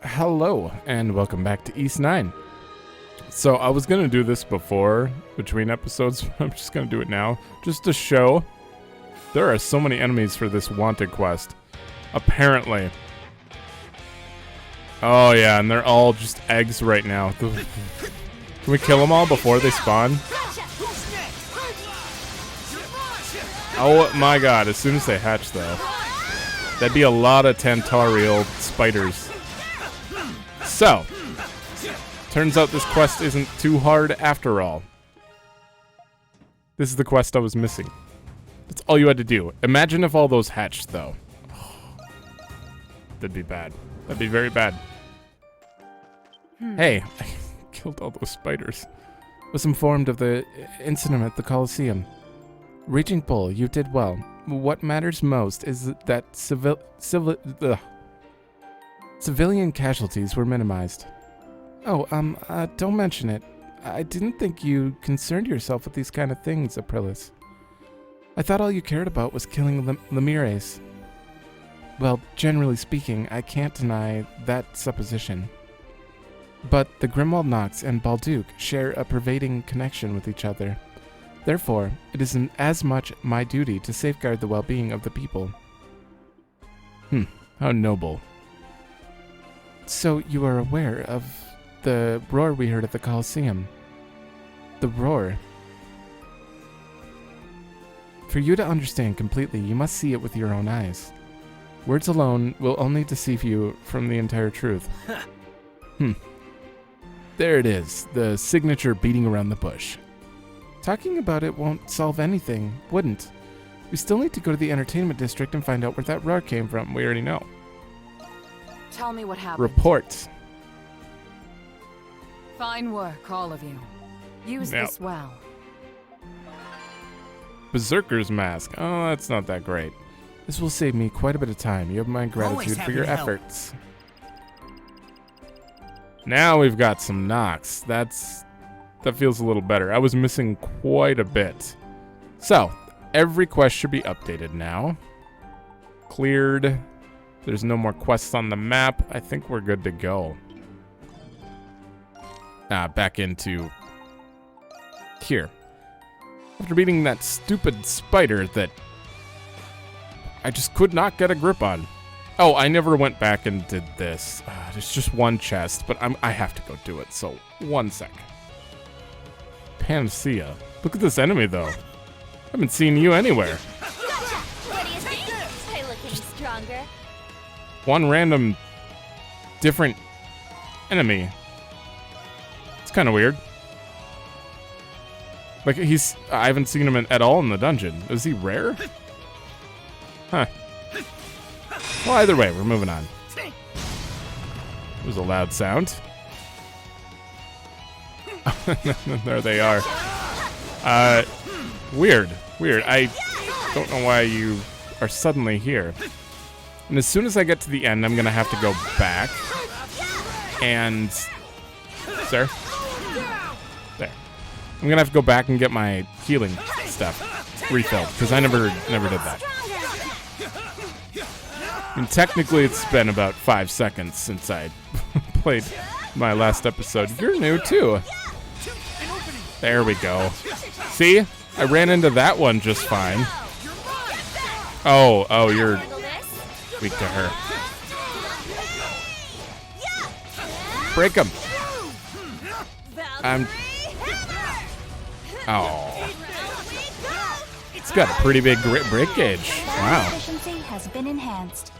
Hello, and welcome back to East 9. So I was going to do this before, between episodes, but I'm just going to do it now, just to show there are so many enemies for this wanted quest. Apparently. Oh yeah, and they're all just eggs right now. Can we kill them all before they spawn? Oh my god, as soon as they hatch though. That'd be a lot of Tantarial spiders. So, turns out this quest isn't too hard after all. This is the quest I was missing. That's all you had to do. Imagine if all those hatched, though. That'd be bad. That'd be very bad. Hey, I killed all those spiders. Was informed of the incident at the Colosseum. Regent Bull, you did well. What matters most is that civilian casualties were minimized. Oh, don't mention it. I didn't think you concerned yourself with these kind of things, Aprilis. I thought all you cared about was killing Lemires. Well, generally speaking, I can't deny that supposition. But the Grimwald Nox and Balduq share a pervading connection with each other. Therefore, it is as much my duty to safeguard the well-being of the people. How noble. So you are aware of the roar we heard at the Colosseum? The roar. For you to understand completely, you must see it with your own eyes. Words alone will only deceive you from the entire truth. There it is, the signature beating around the bush. Talking about it won't solve anything, wouldn't. We still need to go to the entertainment district and find out where that roar came from. We already know. Tell me what happened. Report. Fine work, all of you. Use this well. Berserker's Mask. Oh, that's not that great. This will save me quite a bit of time. You have my gratitude for your efforts. Now we've got some Nox. That feels a little better. I was missing quite a bit. So, every quest should be updated now. Cleared. There's no more quests on the map. I think we're good to go. Back into here. After beating that stupid spider that I just could not get a grip on. Oh, I never went back and did this. There's just one chest, but I have to go do it, so 1 sec. Panacea. Look at this enemy, though. I haven't seen you anywhere. What do you think? I looking stronger? One random different enemy. It's kind of weird. Like, I haven't seen him at all in the dungeon. Is he rare? Huh. Well, either way, we're moving on. It was a loud sound. There they are. Weird. I don't know why you are suddenly here. And as soon as I get to the end, I'm going to have to go back. And... Sir? There. I'm going to have to go back and get my healing stuff refilled, because I never did that. And technically, it's been about 5 seconds since I played my last episode. You're new, too. There we go. See? I ran into that one just fine. Oh, you're weak to her. Break him. Oh. It's got a pretty big break gauge. Wow. Efficiency has been enhanced.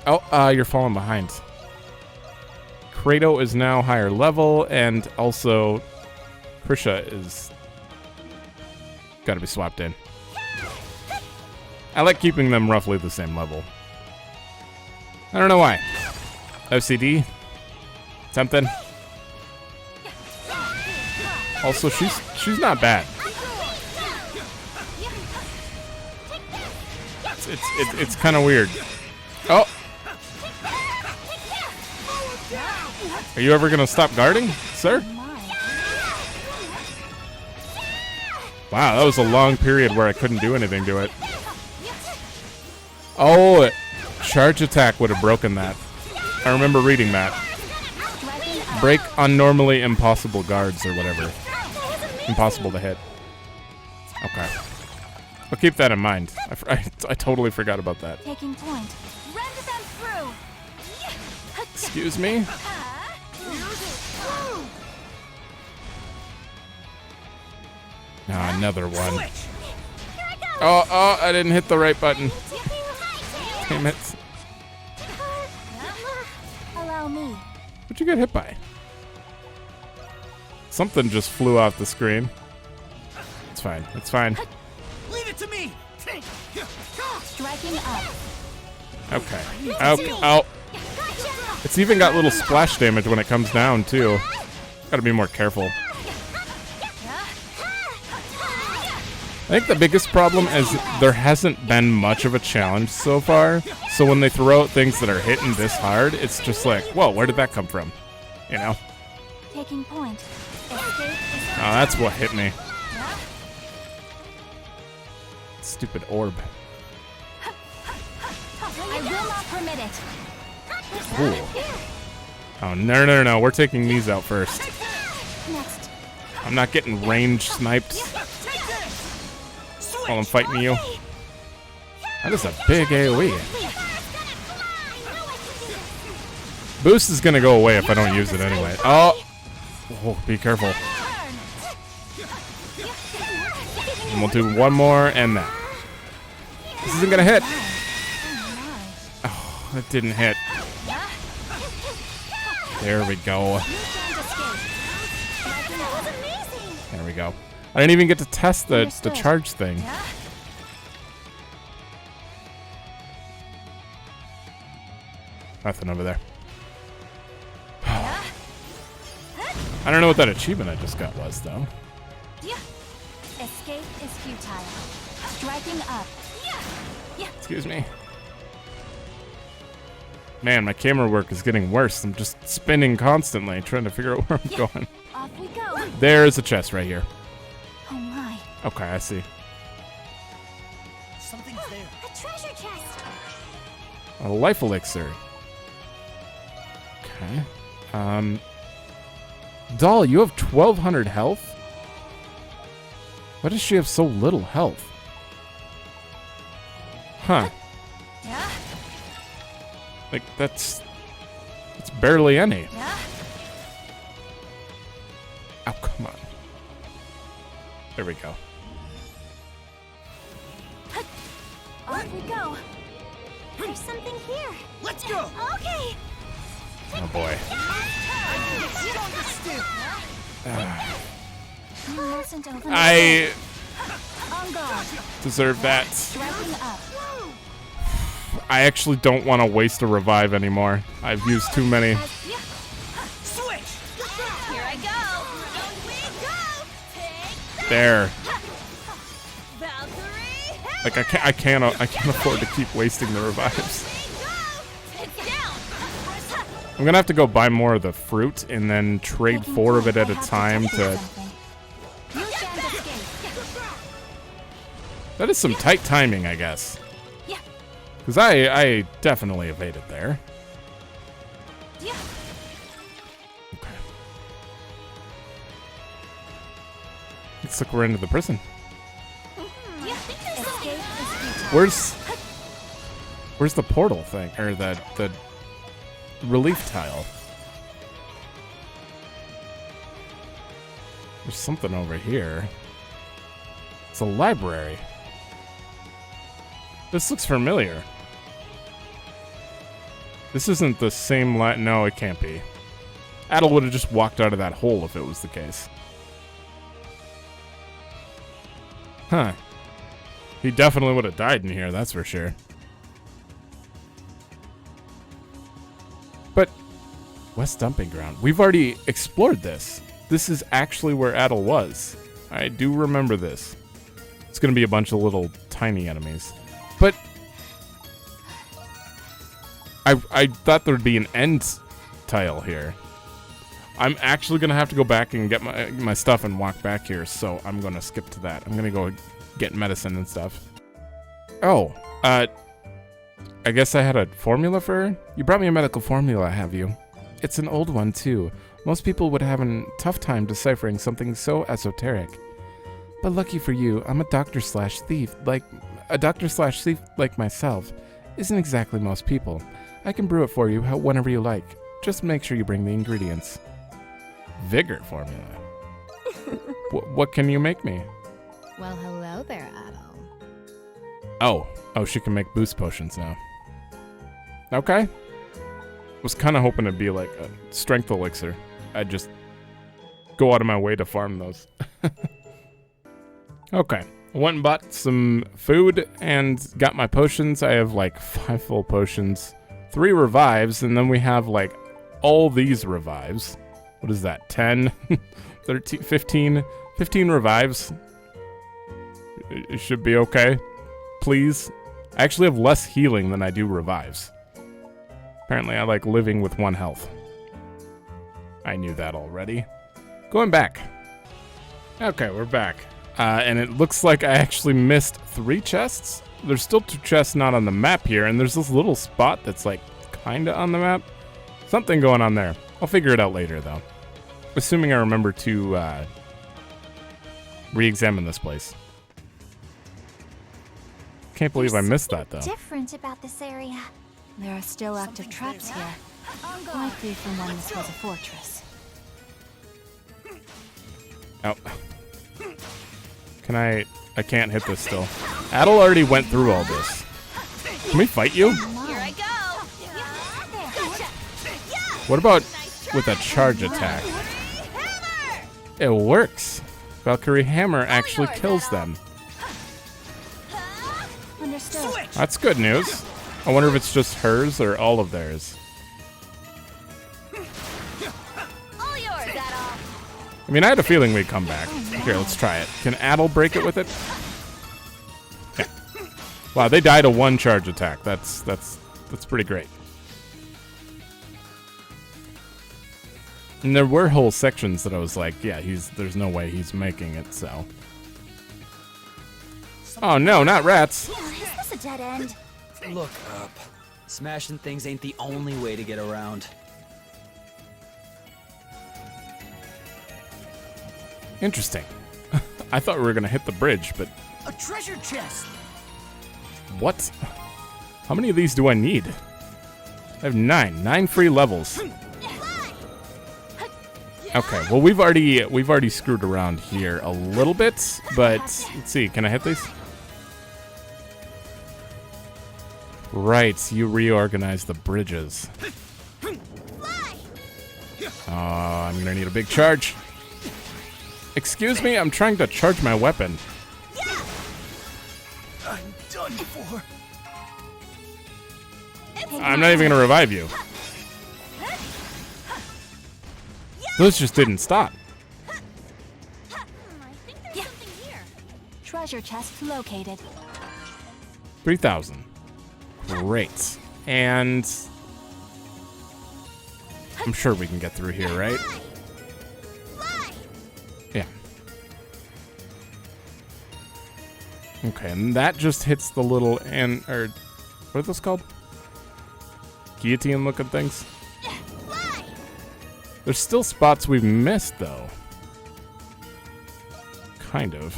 Oh, you're falling behind. Kratos is now higher level, and also Prisha is gotta be swapped in. I like keeping them roughly the same level. I don't know why. OCD? Something? Also, she's not bad. It's kind of weird. Oh! Are you ever gonna stop guarding, sir? Wow, that was a long period where I couldn't do anything to it. Oh, charge attack would have broken that. I remember reading that. Break unnormally impossible guards or whatever. Impossible to hit. Okay. I'll keep that in mind. I totally forgot about that. Taking point. Rend them through. Excuse me? Ah, another one. Oh, I didn't hit the right button. Damn it. Allow me. What'd you get hit by? Something just flew off the screen. It's fine. It's fine. Leave it to me. Striking up. Okay. Oh. It's even got little splash damage when it comes down, too. Gotta be more careful. I think the biggest problem is there hasn't been much of a challenge so far. So when they throw out things that are hitting this hard, it's just like, whoa, where did that come from? You know? Taking point. Oh, that's what hit me. Stupid orb. I will not permit it. Ooh. Oh, no. We're taking these out first. Next. I'm not getting range sniped while I'm fighting you. That is a big AoE. Boost is gonna go away if I don't use it anyway. Oh, be careful. And we'll do one more and that. This isn't gonna hit. Oh, it didn't hit. There we go. There we go. I didn't even get to test the charge thing. Nothing over there. I don't know what that achievement I just got was, though. Escape is futile. Striking up. Excuse me. Man, my camera work is getting worse. I'm just spinning constantly, trying to figure out where I'm going. Off we go. There's a chest right here. Oh my. Okay, I see. Something's there. A treasure chest. A life elixir. Okay. Doll, you have 1,200 health? Why does she have so little health? Huh. Yeah. Like, it's barely any. Yeah. Oh, come on. There we go. Off we go. There's something here. Let's go. Okay. Oh, boy. You mustn't open I On guard. deserve that. Striking up. I actually don't want to waste a revive anymore. I've used too many. Switch. Here I go. On we go. Take There. Valkyrie. Like, I can't afford to keep wasting the revives. It's down. I'm gonna have to go buy more of the fruit and then trade 4 of it at a time to... You shan't escape. That is some tight timing, I guess. Yeah. Because I definitely evaded there. Yeah. Okay. Looks like we're into the prison. Yeah. Escape is futile. Where's the portal thing? Or the relief tile? There's something over here. It's a library. This looks familiar. This isn't the same no, it can't be. Adol would have just walked out of that hole if it was the case. Huh. He definitely would have died in here, that's for sure. But West Dumping Ground. We've already explored this. This is actually where Adol was. I do remember this. It's going to be a bunch of little tiny enemies. But I thought there'd be an end tile here. I'm actually gonna have to go back and get my stuff and walk back here, so I'm gonna skip to that. I'm gonna go get medicine and stuff. Oh, I guess I had a formula for her? You brought me a medical formula, have you? It's an old one, too. Most people would have a tough time deciphering something so esoteric. But lucky for you, I'm a doctor/thief, like myself. Isn't exactly most people. I can brew it for you whenever you like. Just make sure you bring the ingredients. Vigor formula. What can you make me? Well, hello there, Adol. Oh, she can make boost potions now. Okay. Was kind of hoping it'd be like a strength elixir. I'd just go out of my way to farm those. Okay. I went and bought some food and got my potions. I have like 5 full potions, 3 revives, and then we have like all these revives. What is that? 10, 13, 15 revives. It should be okay. Please. I actually have less healing than I do revives. Apparently I like living with 1 health. I knew that already. Going back. Okay, we're back. And it looks like I actually missed 3 chests. There's still 2 chests not on the map here, and there's this little spot that's like kinda on the map. Something going on there. I'll figure it out later though. Assuming I remember to re-examine this place. Can't believe I missed that though. Different about this area. There are still active traps here. Likely from when this was a fortress. Oh. Can I can't hit this still. Adol already went through all this. Can we fight you? Here I go. Gotcha. What about with a charge attack? Hammer. It works. Valkyrie Hammer actually kills them. Understood. Switch! That's good news. I wonder if it's just hers or all of theirs. All yours, Adol. I mean, I had a feeling we'd come back. Here, let's try it. Can Adol break it with it? Yeah. Wow, they died to 1 charge attack. That's pretty great. And there were whole sections that I was like, yeah, there's no way he's making it, so. Oh no, not rats. Is this a dead end? Look up. Smashing things ain't the only way to get around. Interesting. I thought we were gonna hit the bridge, but A treasure chest! what? How many of these do I need? I have 9. 9 free levels. Okay, well we've already screwed around here a little bit, but let's see, can I hit these? Right, you reorganize the bridges. Oh, I'm gonna need a big charge. Excuse me, I'm trying to charge my weapon. I'm done for. I'm not even gonna revive you. Those just didn't stop. I think there's something here. Treasure chest located. 3,000. Great. And I'm sure we can get through here, right? Fly. Yeah. Okay, and that just hits the little or what are those called? Guillotine looking things? Fly. There's still spots we've missed though. Kind of.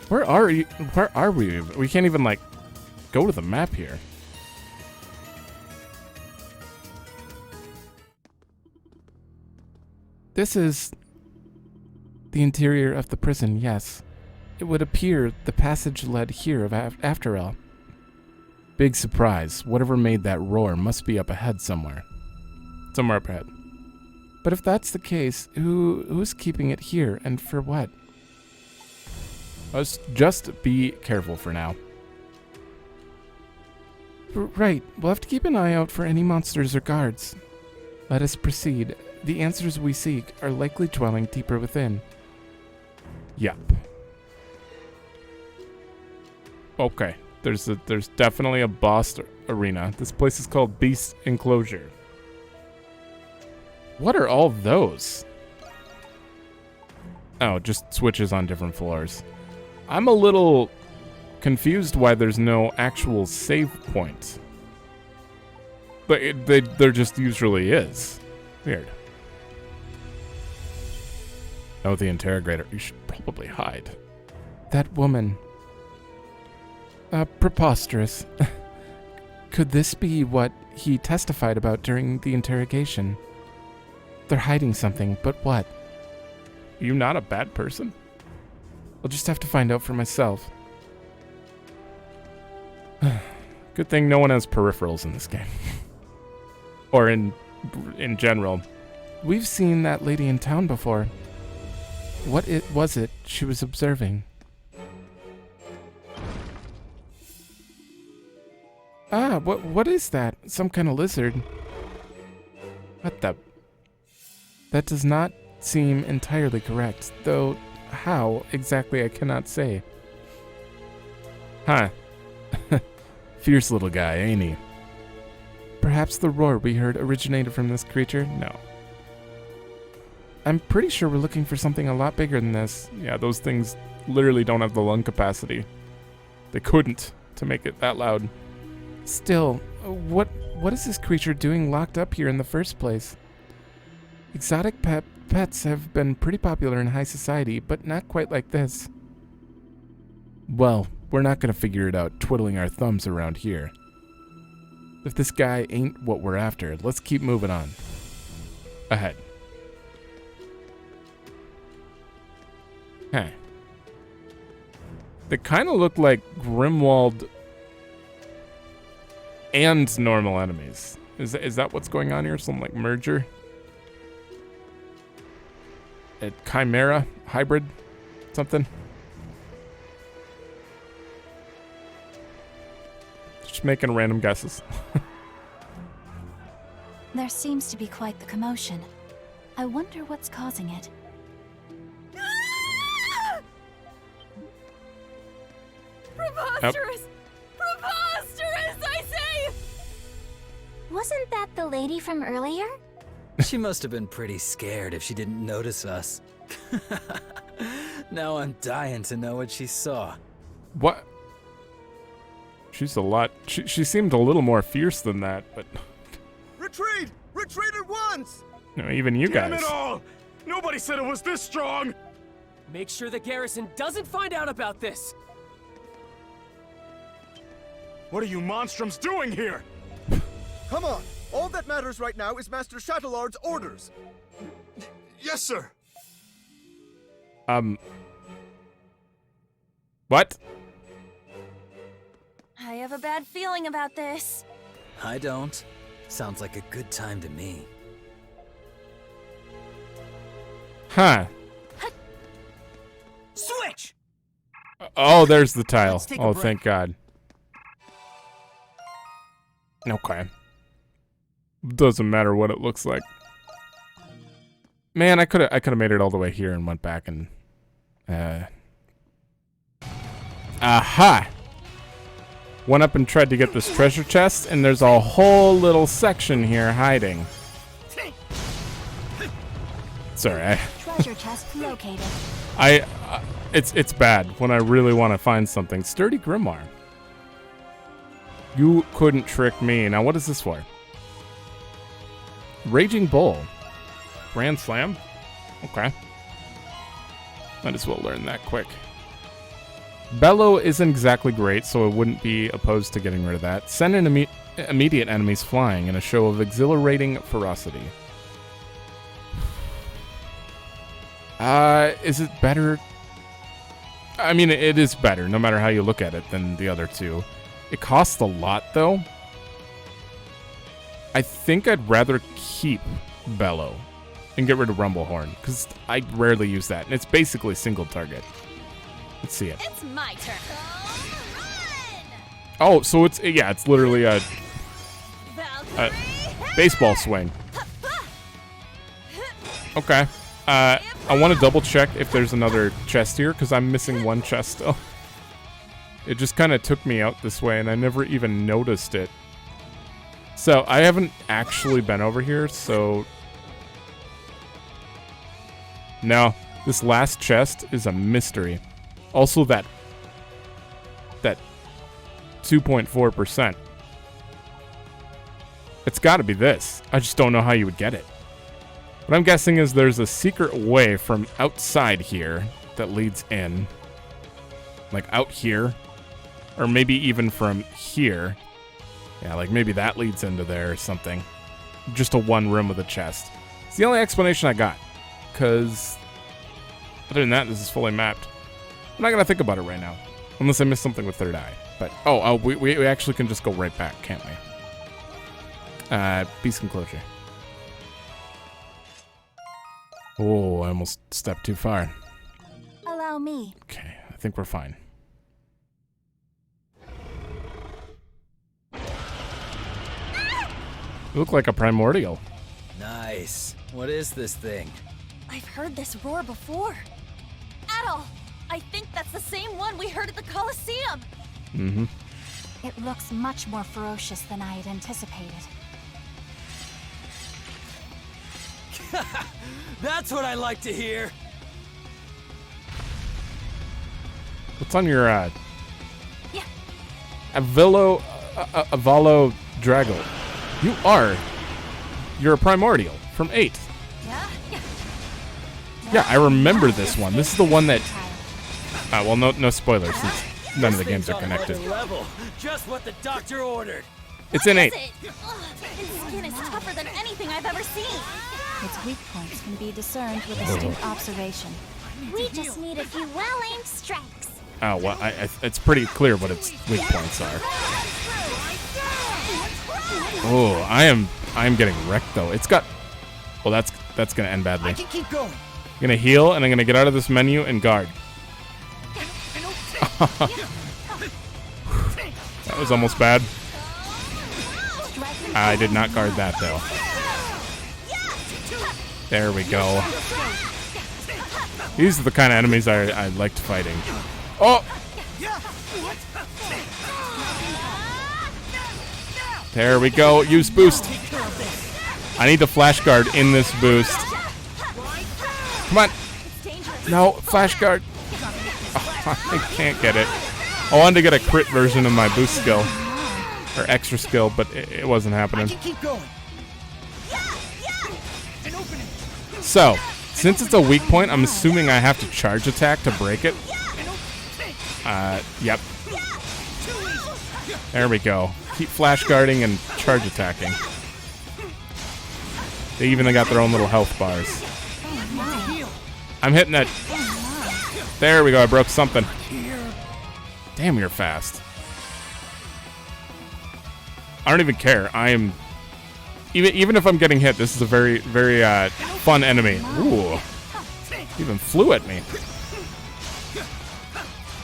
Where are you? Where are we? We can't even like go to the map here. This is the interior of the prison, yes. It would appear the passage led here after all. Big surprise. Whatever made that roar must be up ahead somewhere. Somewhere up ahead. But if that's the case, who's keeping it here and for what? Let's just be careful for now. Right. We'll have to keep an eye out for any monsters or guards. Let us proceed. The answers we seek are likely dwelling deeper within. Yep. Okay. There's definitely a boss arena. This place is called Beast Enclosure. What are all those? Oh, just switches on different floors. I'm a little confused why there's no actual save point. But there just usually is. Weird. Oh, the interrogator. You should probably hide. That woman. Preposterous. Could this be what he testified about during the interrogation? They're hiding something, but what? Are you not a bad person? I'll just have to find out for myself. Good thing no one has peripherals in this game. Or in general. We've seen that lady in town before. What was it she was observing? Ah, what is that? Some kind of lizard. What the? That does not seem entirely correct, though how exactly I cannot say. Huh. Fierce little guy, ain't he? Perhaps the roar we heard originated from this creature? No. I'm pretty sure we're looking for something a lot bigger than this. Yeah, those things literally don't have the lung capacity. They couldn't to make it that loud. Still, what is this creature doing locked up here in the first place? Exotic pets have been pretty popular in high society, but not quite like this. Well, we're not gonna figure it out twiddling our thumbs around here. If this guy ain't what we're after, let's keep moving on. Ahead. Huh. They kind of look like Grimwald and normal enemies. Is that what's going on here? Some like merger? A chimera hybrid? Something? Just making random guesses. There seems to be quite the commotion. I wonder what's causing it. Preposterous! Preposterous, I say! Wasn't that the lady from earlier? She must have been pretty scared if she didn't notice us. Now I'm dying to know what she saw. What? She's a lot... She seemed a little more fierce than that, but... Retreat! Retreat at once! No, even you Damn guys. it all! Nobody said it was this strong! Make sure the garrison doesn't find out about this. What are you Monstrums doing here? Come on! All that matters right now is Master Shadowlord's orders! Yes, sir! What? I have a bad feeling about this. I don't. Sounds like a good time to me. Huh. Switch! Oh, there's the tile. Let's take a Oh, break. thank God. Okay. Doesn't matter what it looks like. Man, I could have made it all the way here and went back and aha! Went up and tried to get this treasure chest, and there's a whole little section here hiding. Sorry, Treasure chest located. it's bad when I really want to find something. Sturdy Grimoire. You couldn't trick me. Now what is this for? Raging Bull. Grand Slam? Okay. Might as well learn that quick. Bellow isn't exactly great, so I wouldn't be opposed to getting rid of that. Send in immediate enemies flying in a show of exhilarating ferocity. Is it better? I mean, it is better, no matter how you look at it, than the other two. It costs a lot, though. I think I'd rather keep Bellow and get rid of Rumblehorn, because I rarely use that, and it's basically single target. Let's see it. It's my turn. Run! Oh, so it's literally a Valkyrie! baseball swing. Okay. I want to double check if there's another chest here, because I'm missing one chest still. It just kind of took me out this way, and I never even noticed it. So, I haven't actually been over here, so No, this last chest is a mystery. Also, that 2.4%. It's got to be this. I just don't know how you would get it. What I'm guessing is there's a secret way from outside here that leads in. Like out here. Or maybe even from here. Yeah, like maybe that leads into there or something. Just a one room with a chest. It's the only explanation I got. Because other than that, this is fully mapped. I'm not going to think about it right now. Unless I missed something with third eye. But, we actually can just go right back, can't we? Beast Enclosure. Oh, I almost stepped too far. Allow me. Okay, I think we're fine. You look like a primordial. Nice. What is this thing? I've heard this roar before. Adol! I think that's the same one we heard at the Colosseum. Mm-hmm. It looks much more ferocious than I had anticipated. That's what I like to hear. What's on your, Yeah. Avalo Drago? You're a primordial from 8. Yeah? Yeah, I remember this one. This is the one that... well, no spoilers since none of the games are connected. Level. Just what the doctor ordered. It's in 8. Ugh, its skin is tougher than anything I've ever seen. Its weak points can be discerned with astute observation. We just need a few well-aimed strikes. Oh, well, it's pretty clear what its weak points are. Oh, I am getting wrecked though. It's got... Well, that's gonna end badly. I can keep going. I'm gonna heal, and I'm gonna get out of this menu and guard. That was almost bad. I did not guard that though. There we go. These are the kind of enemies I liked fighting. Oh! There we go. Use boost. I need to flash guard in this boost. Come on. No, flash guard. Oh, I can't get it. I wanted to get a crit version of my boost skill. Or extra skill, but it wasn't happening. Keep going. So, since it's a weak point, I'm assuming I have to charge attack to break it. Yep. There we go. Keep flash guarding and charge attacking. They even got their own little health bars. I'm hitting it. There we go. I broke something. Damn, you're fast. I don't even care. I am... Even if I'm getting hit, this is a very, very fun enemy. Ooh. Even flew at me.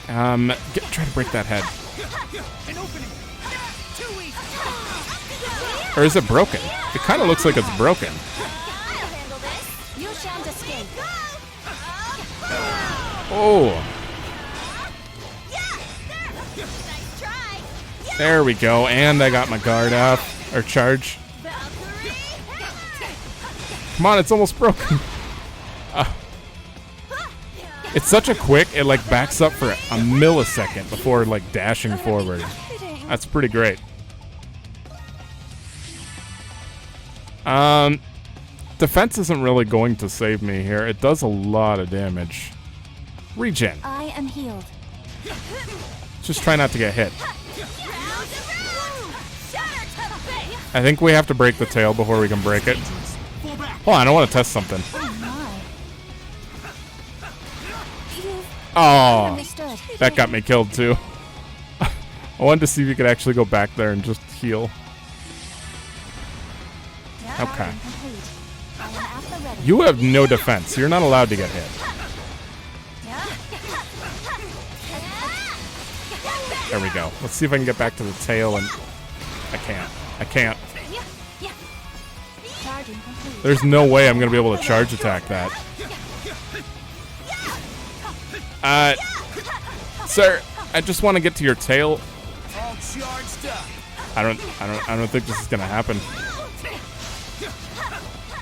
Try to break that head. Or is it broken? It kind of looks like it's broken. You shan't escape. Oh. There we go. And I got my guard up. Or charge. Come on, it's almost broken. It's such a quick, it like backs up for a millisecond before like dashing forward. That's pretty great. Defense isn't really going to save me here. It does a lot of damage. Regen. I am healed. Just try not to get hit. I think we have to break the tail before we can break it. Hold on, I want to test something. Oh, Understood. that got me killed too. I wanted to see if you could actually go back there and just heal. Okay. You have no defense. You're not allowed to get hit. There we go. Let's see if I can get back to the tail and... I can't. I can't. There's no way I'm going to be able to charge attack that. Sir, I just want to get to your tail. I don't think this is going to happen.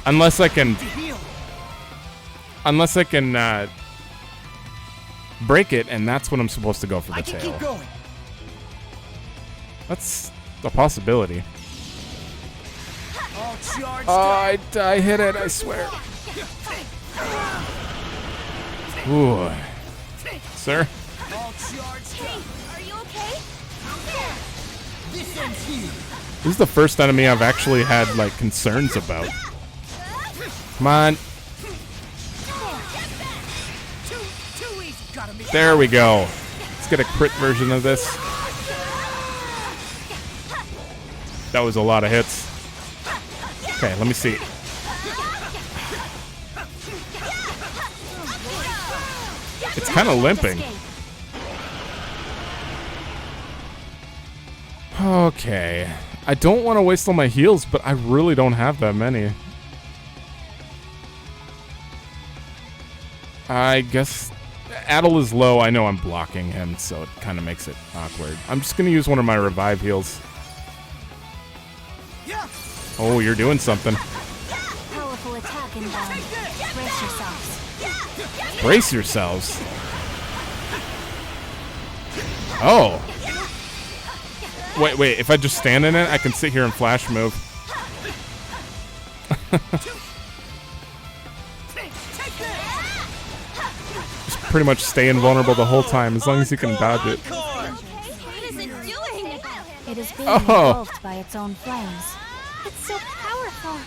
Unless I can... Unless I can break it, and that's when I'm supposed to go for the tail. Keep going. That's a possibility. All charged Oh, I hit it, I swear. Ooh. Sir? All charged Hey, are you okay? This ends here. This is the first enemy I've actually had, like, concerns about. Come on. Too easy. Gotta make There we go. Let's get a crit version of this. That was a lot of hits. Okay, let me see. It's kind of limping. Okay. I don't want to waste all my heals, but I really don't have that many. I guess Adol is low. I know I'm blocking him, so it kind of makes it awkward. I'm just going to use one of my revive heals. Oh, you're doing something. Powerful attack inbound. Brace yourselves. Brace yourselves. Oh. Wait. If I just stand in it, I can sit here and flash move. Just pretty much stay invulnerable the whole time, as long as you can dodge it. What is it doing? It is being Oh. engulfed by its own flames. It's so powerful.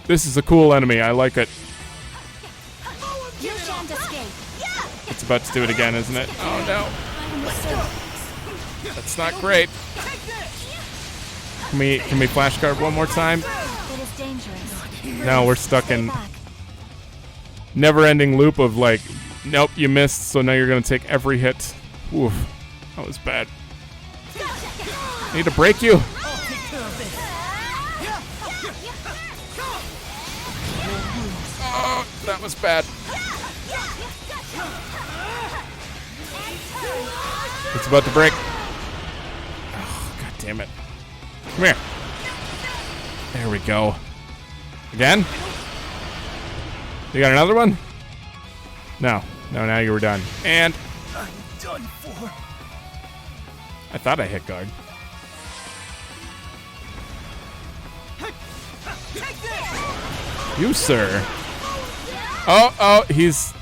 This is a cool enemy. I like it. You shan't escape. It's about to do it again, isn't it? Oh no. That's not great. Can we flash guard one more time? It is dangerous. No, we're stuck Stay in back. never-ending loop of like, nope, you missed, so now you're gonna take every hit. Oof, that was bad. I need to break you. Oh, that was bad. It's about to break. Oh, God damn it. Come here. There we go. Again? You got another one? No. No, now you were done. And I'm done for. I thought I hit guard. You, sir. Oh, he's...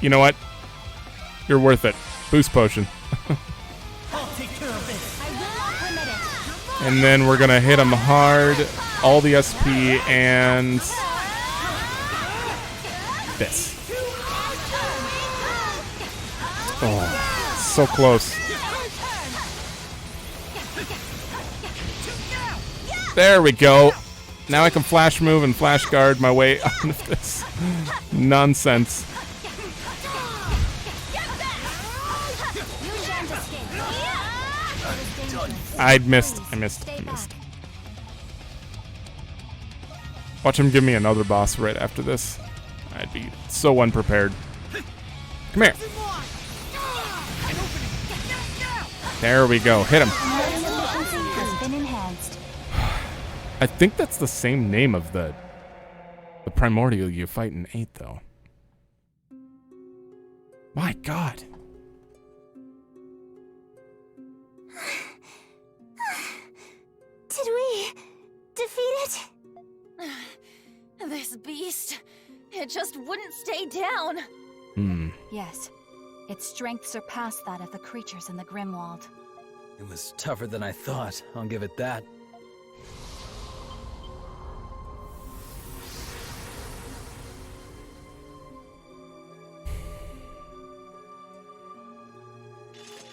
You know what? You're worth it. Boost potion. I'll take care of this. I will not permit it. And then we're gonna hit him hard. All the SP and... this. Oh, so close. There we go. Now I can flash move and flash guard my way out of this nonsense. I missed. Watch him give me another boss right after this. I'd be so unprepared. Come here. There we go. Hit him. Has been enhanced. I think that's the same name of the primordial you fight in 8, though. My God. Did we defeat it? This beast, it just wouldn't stay down. Yes. Its strength surpassed that of the creatures in the Grimwald. It was tougher than I thought. I'll give it that.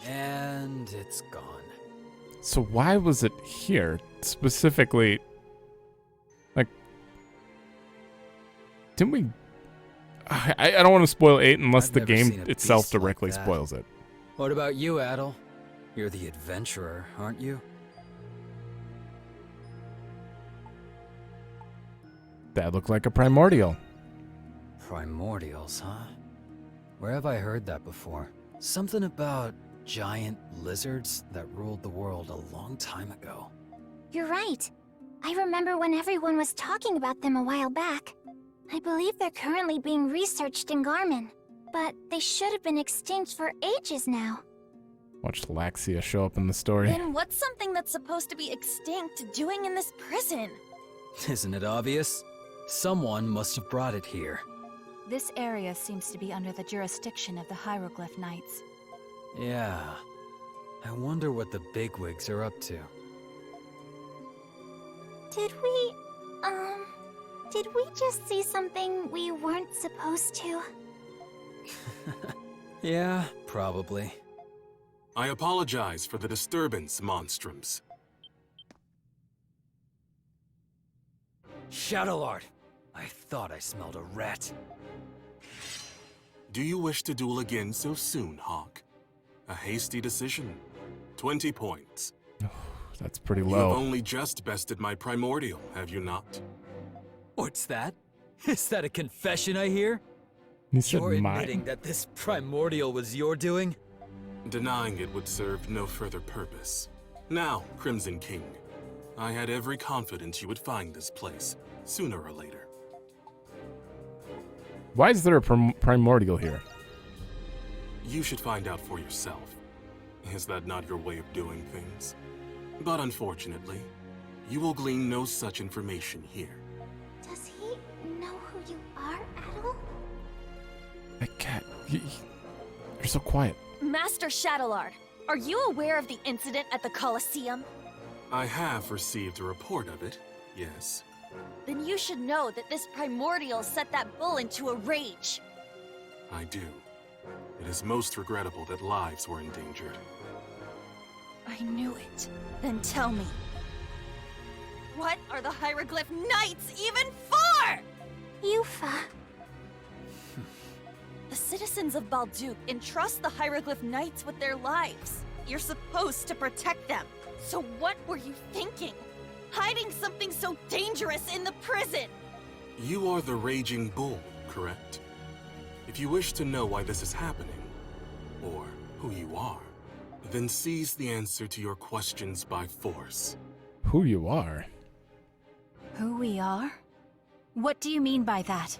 And it's gone. So why was it here specifically? Like, didn't we? I don't want to spoil 8 unless I've the never seen game a itself beast like directly that. spoils it. What about you, Adol? You're the adventurer, aren't you? That looked like a primordial. Primordials, huh? Where have I heard that before? Something about giant lizards that ruled the world a long time ago. You're right. I remember when everyone was talking about them a while back. I believe they're currently being researched in Garmin, but they should have been extinct for ages now. Watch Laxia show up in the story. Then what's something that's supposed to be extinct doing in this prison? Isn't it obvious? Someone must have brought it here. This area seems to be under the jurisdiction of the Hieroglyph Knights. Yeah. I wonder what the bigwigs are up to. Did we just see something we weren't supposed to? Yeah, probably. I apologize for the disturbance, Monstrums. Shadowlord! I thought I smelled a rat. Do you wish to duel again so soon, Hawk? A hasty decision. 20 points. That's pretty You've low. only just bested my primordial, have you not? What's that? Is that a confession I hear? He said You're mine. admitting that this primordial was your doing? Denying it would serve no further purpose. Now, Crimson King, I had every confidence you would find this place, sooner or later. Why is there a primordial here? You should find out for yourself. Is that not your way of doing things? But unfortunately, you will glean no such information here. Does he know who you are, Adol? I can't. You're so quiet. Master Shadowlord, are you aware of the incident at the Colosseum? I have received a report of it, yes. Then you should know that this primordial set that bull into a rage. I do. It is most regrettable that lives were endangered. I knew it. Then tell me. What are the Hieroglyph Knights even for? Yufa. The citizens of Balduq entrust the Hieroglyph Knights with their lives. You're supposed to protect them. So what were you thinking? Hiding something so dangerous in the prison? You are the Raging Bull, correct? If you wish to know why this is happening, or who you are, then seize the answer to your questions by force. Who you are? Who we are? What do you mean by that?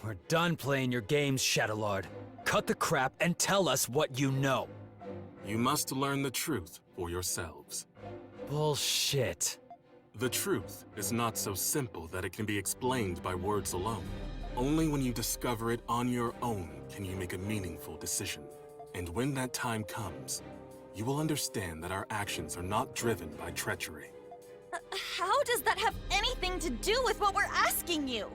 We're done playing your games, Shadowlord. Cut the crap and tell us what you know. You must learn the truth for yourselves. Bullshit. The truth is not so simple that it can be explained by words alone. Only when you discover it on your own can you make a meaningful decision. And when that time comes, you will understand that our actions are not driven by treachery. How does that have anything to do with what we're asking you?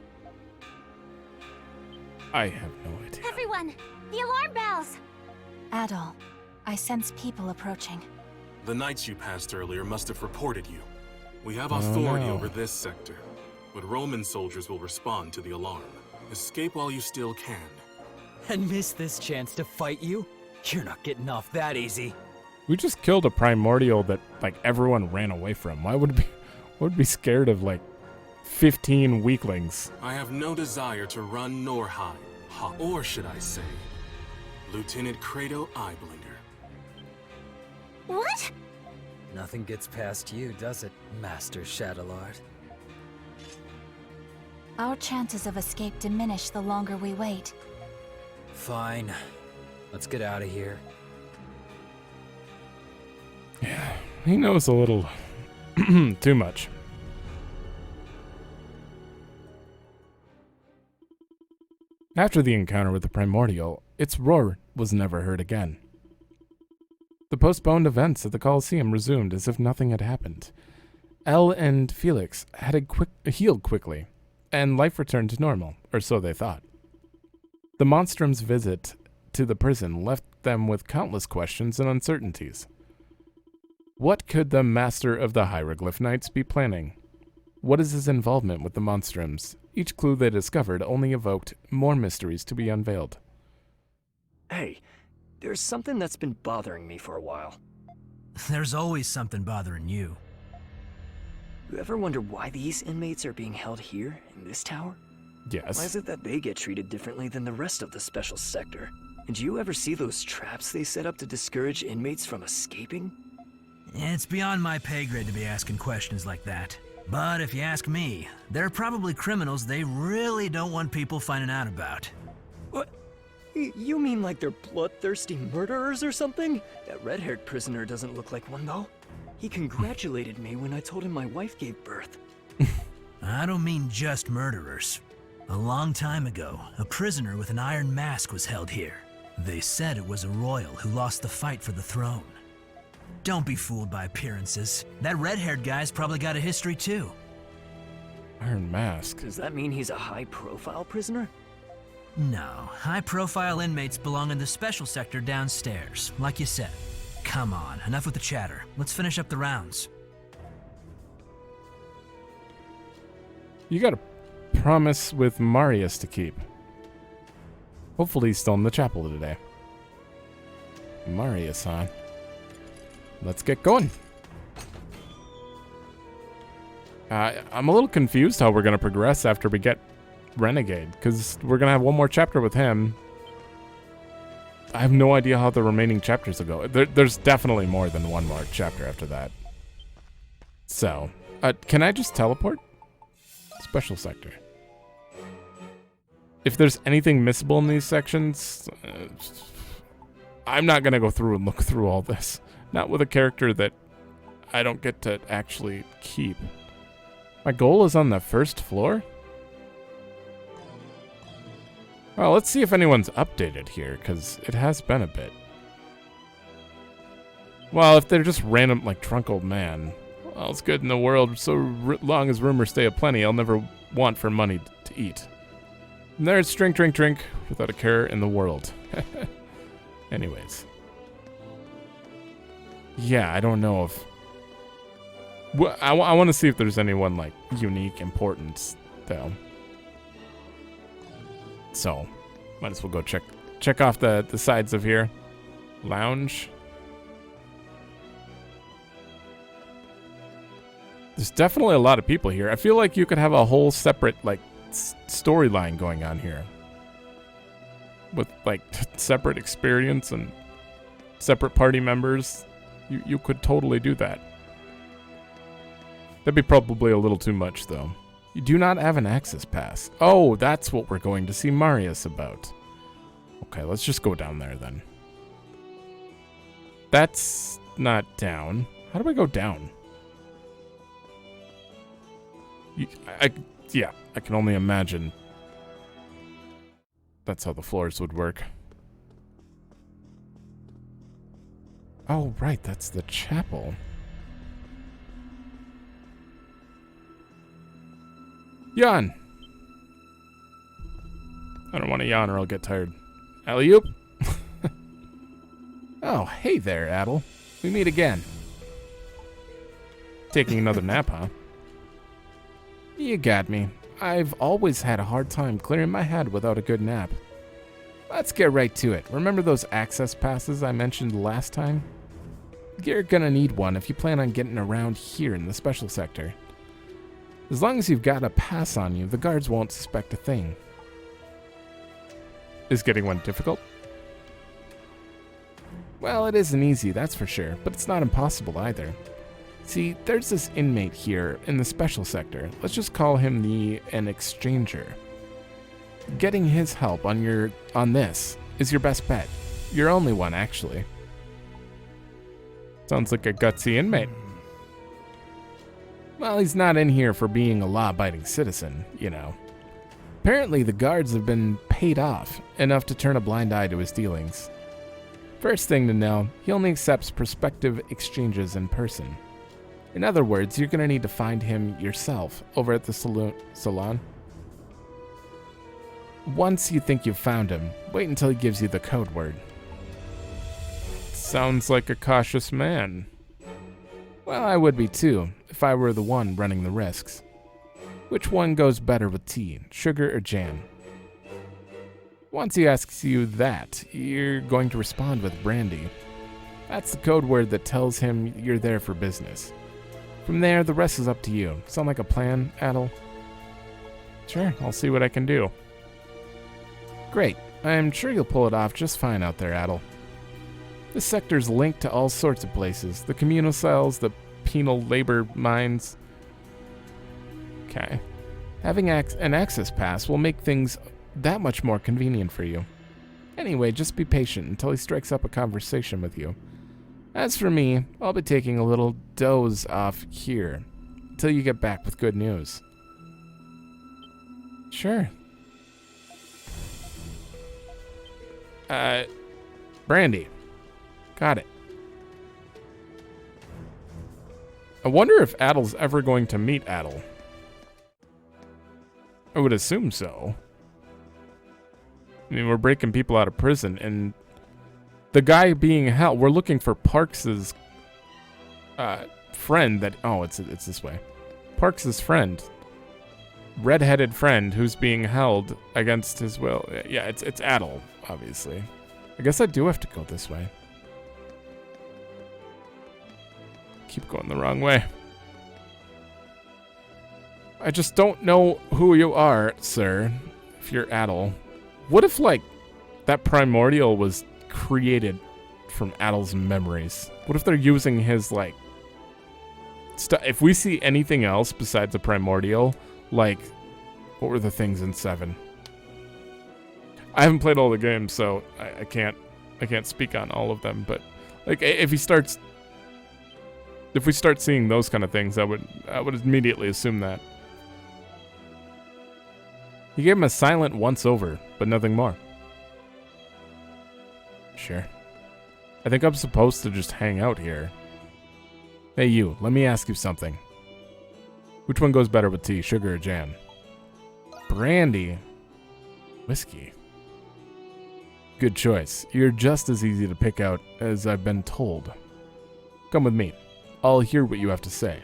I have no idea. Everyone, the alarm bells! Adol, I sense people approaching. The knights you passed earlier must have reported you. We have Oh, authority no. over this sector, but Roman soldiers will respond to the alarm. Escape while you still can. And miss this chance to fight you? You're not getting off that easy. We just killed a primordial that like everyone ran away from. Why would be scared of like 15 weaklings? I have no desire to run nor hide. Or should I say, Lieutenant Credo Eyeblinger. What? Nothing gets past you, does it, Master Shadowlord? Our chances of escape diminish the longer we wait. Fine. Let's get out of here. Yeah, he knows a little too much. After the encounter with the primordial, its roar was never heard again. The postponed events at the Colosseum resumed as if nothing had happened. Elle and Felix had healed quickly, and life returned to normal, or so they thought. The Monstrum's visit to the prison left them with countless questions and uncertainties. What could the Master of the Hieroglyph Knights be planning? What is his involvement with the Monstrums? Each clue they discovered only evoked more mysteries to be unveiled. Hey, there's something that's been bothering me for a while. There's always something bothering you. You ever wonder why these inmates are being held here, in this tower? Yes. Why is it that they get treated differently than the rest of the special sector? And do you ever see those traps they set up to discourage inmates from escaping? It's beyond my pay grade to be asking questions like that. But if you ask me, they're probably criminals they really don't want people finding out about. What? You mean like they're bloodthirsty murderers or something? That red-haired prisoner doesn't look like one, though. He congratulated me when I told him my wife gave birth. I don't mean just murderers. A long time ago, a prisoner with an iron mask was held here. They said it was a royal who lost the fight for the throne. Don't be fooled by appearances. That red-haired guy's probably got a history too. Iron Mask. Does that mean he's a high-profile prisoner? No, high-profile inmates belong in the special sector downstairs, like you said. Come on, enough with the chatter. Let's finish up the rounds. You got a promise with Marius to keep. Hopefully he's still in the chapel today. Marius, huh? Let's get going. I'm a little confused how we're going to progress after we get Renegade, because we're going to have one more chapter with him. I have no idea how the remaining chapters will go. There's definitely more than one more chapter after that. So, can I just teleport? Special sector. If there's anything missable in these sections, I'm not going to go through and look through all this. Not with a character that I don't get to actually keep. My goal is on the first floor? Well, let's see if anyone's updated here, because it has been a bit. Well, if they're just random, like, drunk old man, well, it's good in the world, so long as rumors stay aplenty, I'll never want for money to eat. And there's drink, drink, drink, without a care in the world. Anyways. Yeah, I don't know if... Well, I want to see if there's anyone, like, unique importance, though. So, might as well go check off the sides of here. Lounge. There's definitely a lot of people here. I feel like you could have a whole separate, like, storyline going on here. With, like, separate experience and separate party members. You could totally do that. That'd be probably a little too much, though. You do not have an access pass. Oh, that's what we're going to see Marius about. Okay, let's just go down there, then. That's not down. How do I go down? Yeah, I can only imagine that's how the floors would work. Oh, right, that's the chapel. Yawn! I don't want to yawn or I'll get tired. Alley-oop! Oh, hey there, Adol. We meet again. Taking another nap, huh? You got me. I've always had a hard time clearing my head without a good nap. Let's get right to it. Remember those access passes I mentioned last time? You're gonna need one if you plan on getting around here in the special sector. As long as you've got a pass on you, the guards won't suspect a thing. Is getting one difficult? Well, it isn't easy, that's for sure, but it's not impossible either. See, there's this inmate here in the special sector. Let's just call him an exchanger. Getting his help on this is your best bet. Your only one, actually. Sounds like a gutsy inmate. Well, he's not in here for being a law-abiding citizen, you know. Apparently, the guards have been paid off enough to turn a blind eye to his dealings. First thing to know, he only accepts prospective exchanges in person. In other words, you're going to need to find him yourself over at the salon. Once you think you've found him, wait until he gives you the code word. Sounds like a cautious man. Well, I would be too, if I were the one running the risks. Which one goes better with tea, sugar or jam? Once he asks you that, you're going to respond with brandy. That's the code word that tells him you're there for business. From there, the rest is up to you. Sound like a plan, Adol? Sure, I'll see what I can do. Great. I'm sure you'll pull it off just fine out there, Adol. This sector's linked to all sorts of places. The communal cells, the penal labor mines. Okay. Having an access pass will make things that much more convenient for you. Anyway, just be patient until he strikes up a conversation with you. As for me, I'll be taking a little doze off here until you get back with good news. Sure. Brandy. Got it. I wonder if Adol's ever going to meet Adol. I would assume so. I mean, we're breaking people out of prison, and the guy being held, we're looking for Parks's friend that, oh, it's this way. Parks's friend. Red-headed friend who's being held against his will. Yeah, it's Adol, obviously. I guess I do have to go this way. Keep going the wrong way. I just don't know who you are, sir, if you're Adol. What if, like, that primordial was created from Adol's memories? What if they're using his, like, stuff? If we see anything else besides the primordial, like, what were the things in 7? I haven't played all the games, so I can't speak on all of them, but, like, if we start seeing those kind of things, I would immediately assume that. He gave him a silent once-over, but nothing more. Sure. I think I'm supposed to just hang out here. Hey you, let me ask you something. Which one goes better with tea, sugar or jam? Brandy. Whiskey. Good choice. You're just as easy to pick out as I've been told. Come with me. I'll hear what you have to say.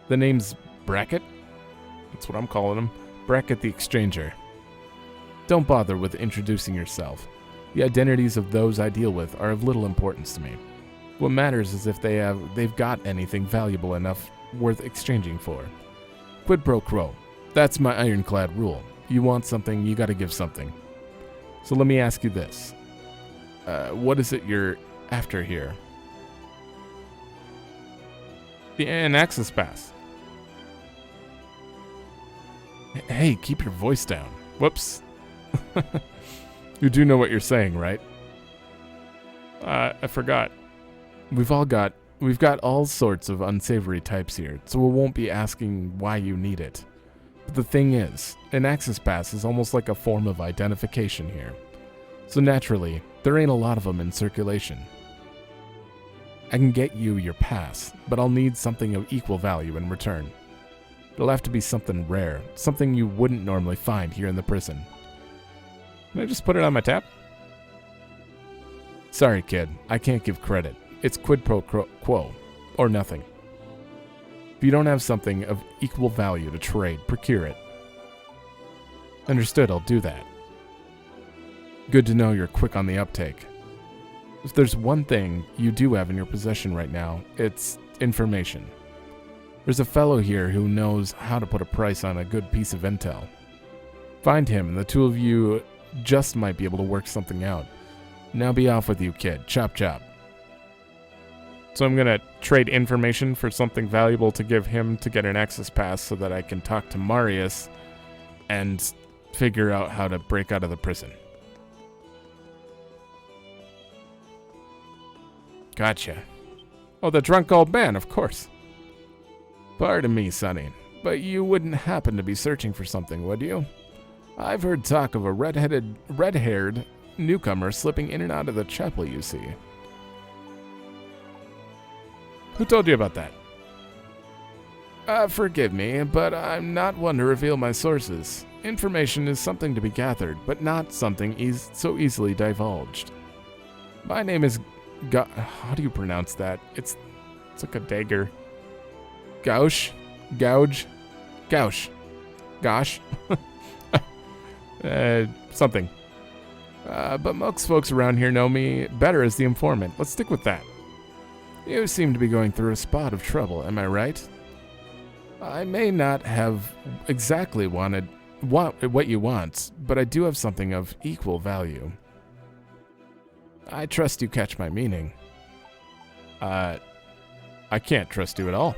The name's Brackett? That's what I'm calling him. Brackett the Exchanger. Don't bother with introducing yourself. The identities of those I deal with are of little importance to me. What matters is if they've got anything valuable enough worth exchanging for. Quid pro quo. That's my ironclad rule. You want something, you gotta give something. So let me ask you this. What is it you're after here? An access pass. Hey, keep your voice down. Whoops. You do know what you're saying, right? I forgot. We've got all sorts of unsavory types here, so we won't be asking why you need it. But the thing is, an access pass is almost like a form of identification here. So naturally, there ain't a lot of them in circulation. I can get you your pass, but I'll need something of equal value in return. It'll have to be something rare, something you wouldn't normally find here in the prison. Can I just put it on my tab? Sorry, kid, I can't give credit. It's quid pro quo, or nothing. If you don't have something of equal value to trade, procure it. Understood, I'll do that. Good to know you're quick on the uptake. If there's one thing you do have in your possession right now, it's information. There's a fellow here who knows how to put a price on a good piece of intel. Find him, and the two of you just might be able to work something out. Now be off with you, kid. Chop chop. So I'm gonna trade information for something valuable to give him to get an access pass so that I can talk to Marius and figure out how to break out of the prison. Gotcha. Oh, the drunk old man, of course. Pardon me, Sonny, but you wouldn't happen to be searching for something, would you? I've heard talk of a red-haired newcomer slipping in and out of the chapel, you see. Who told you about that? Forgive me, but I'm not one to reveal my sources. Information is something to be gathered, but not something so easily divulged. My name is how do you pronounce that? It's like a dagger. Gauche? Gouge? Gauche. Gosh? Something. But most folks around here know me better as the informant. Let's stick with that. You seem to be going through a spot of trouble, am I right? I may not have exactly what you want, but I do have something of equal value. I trust you catch my meaning. I can't trust you at all.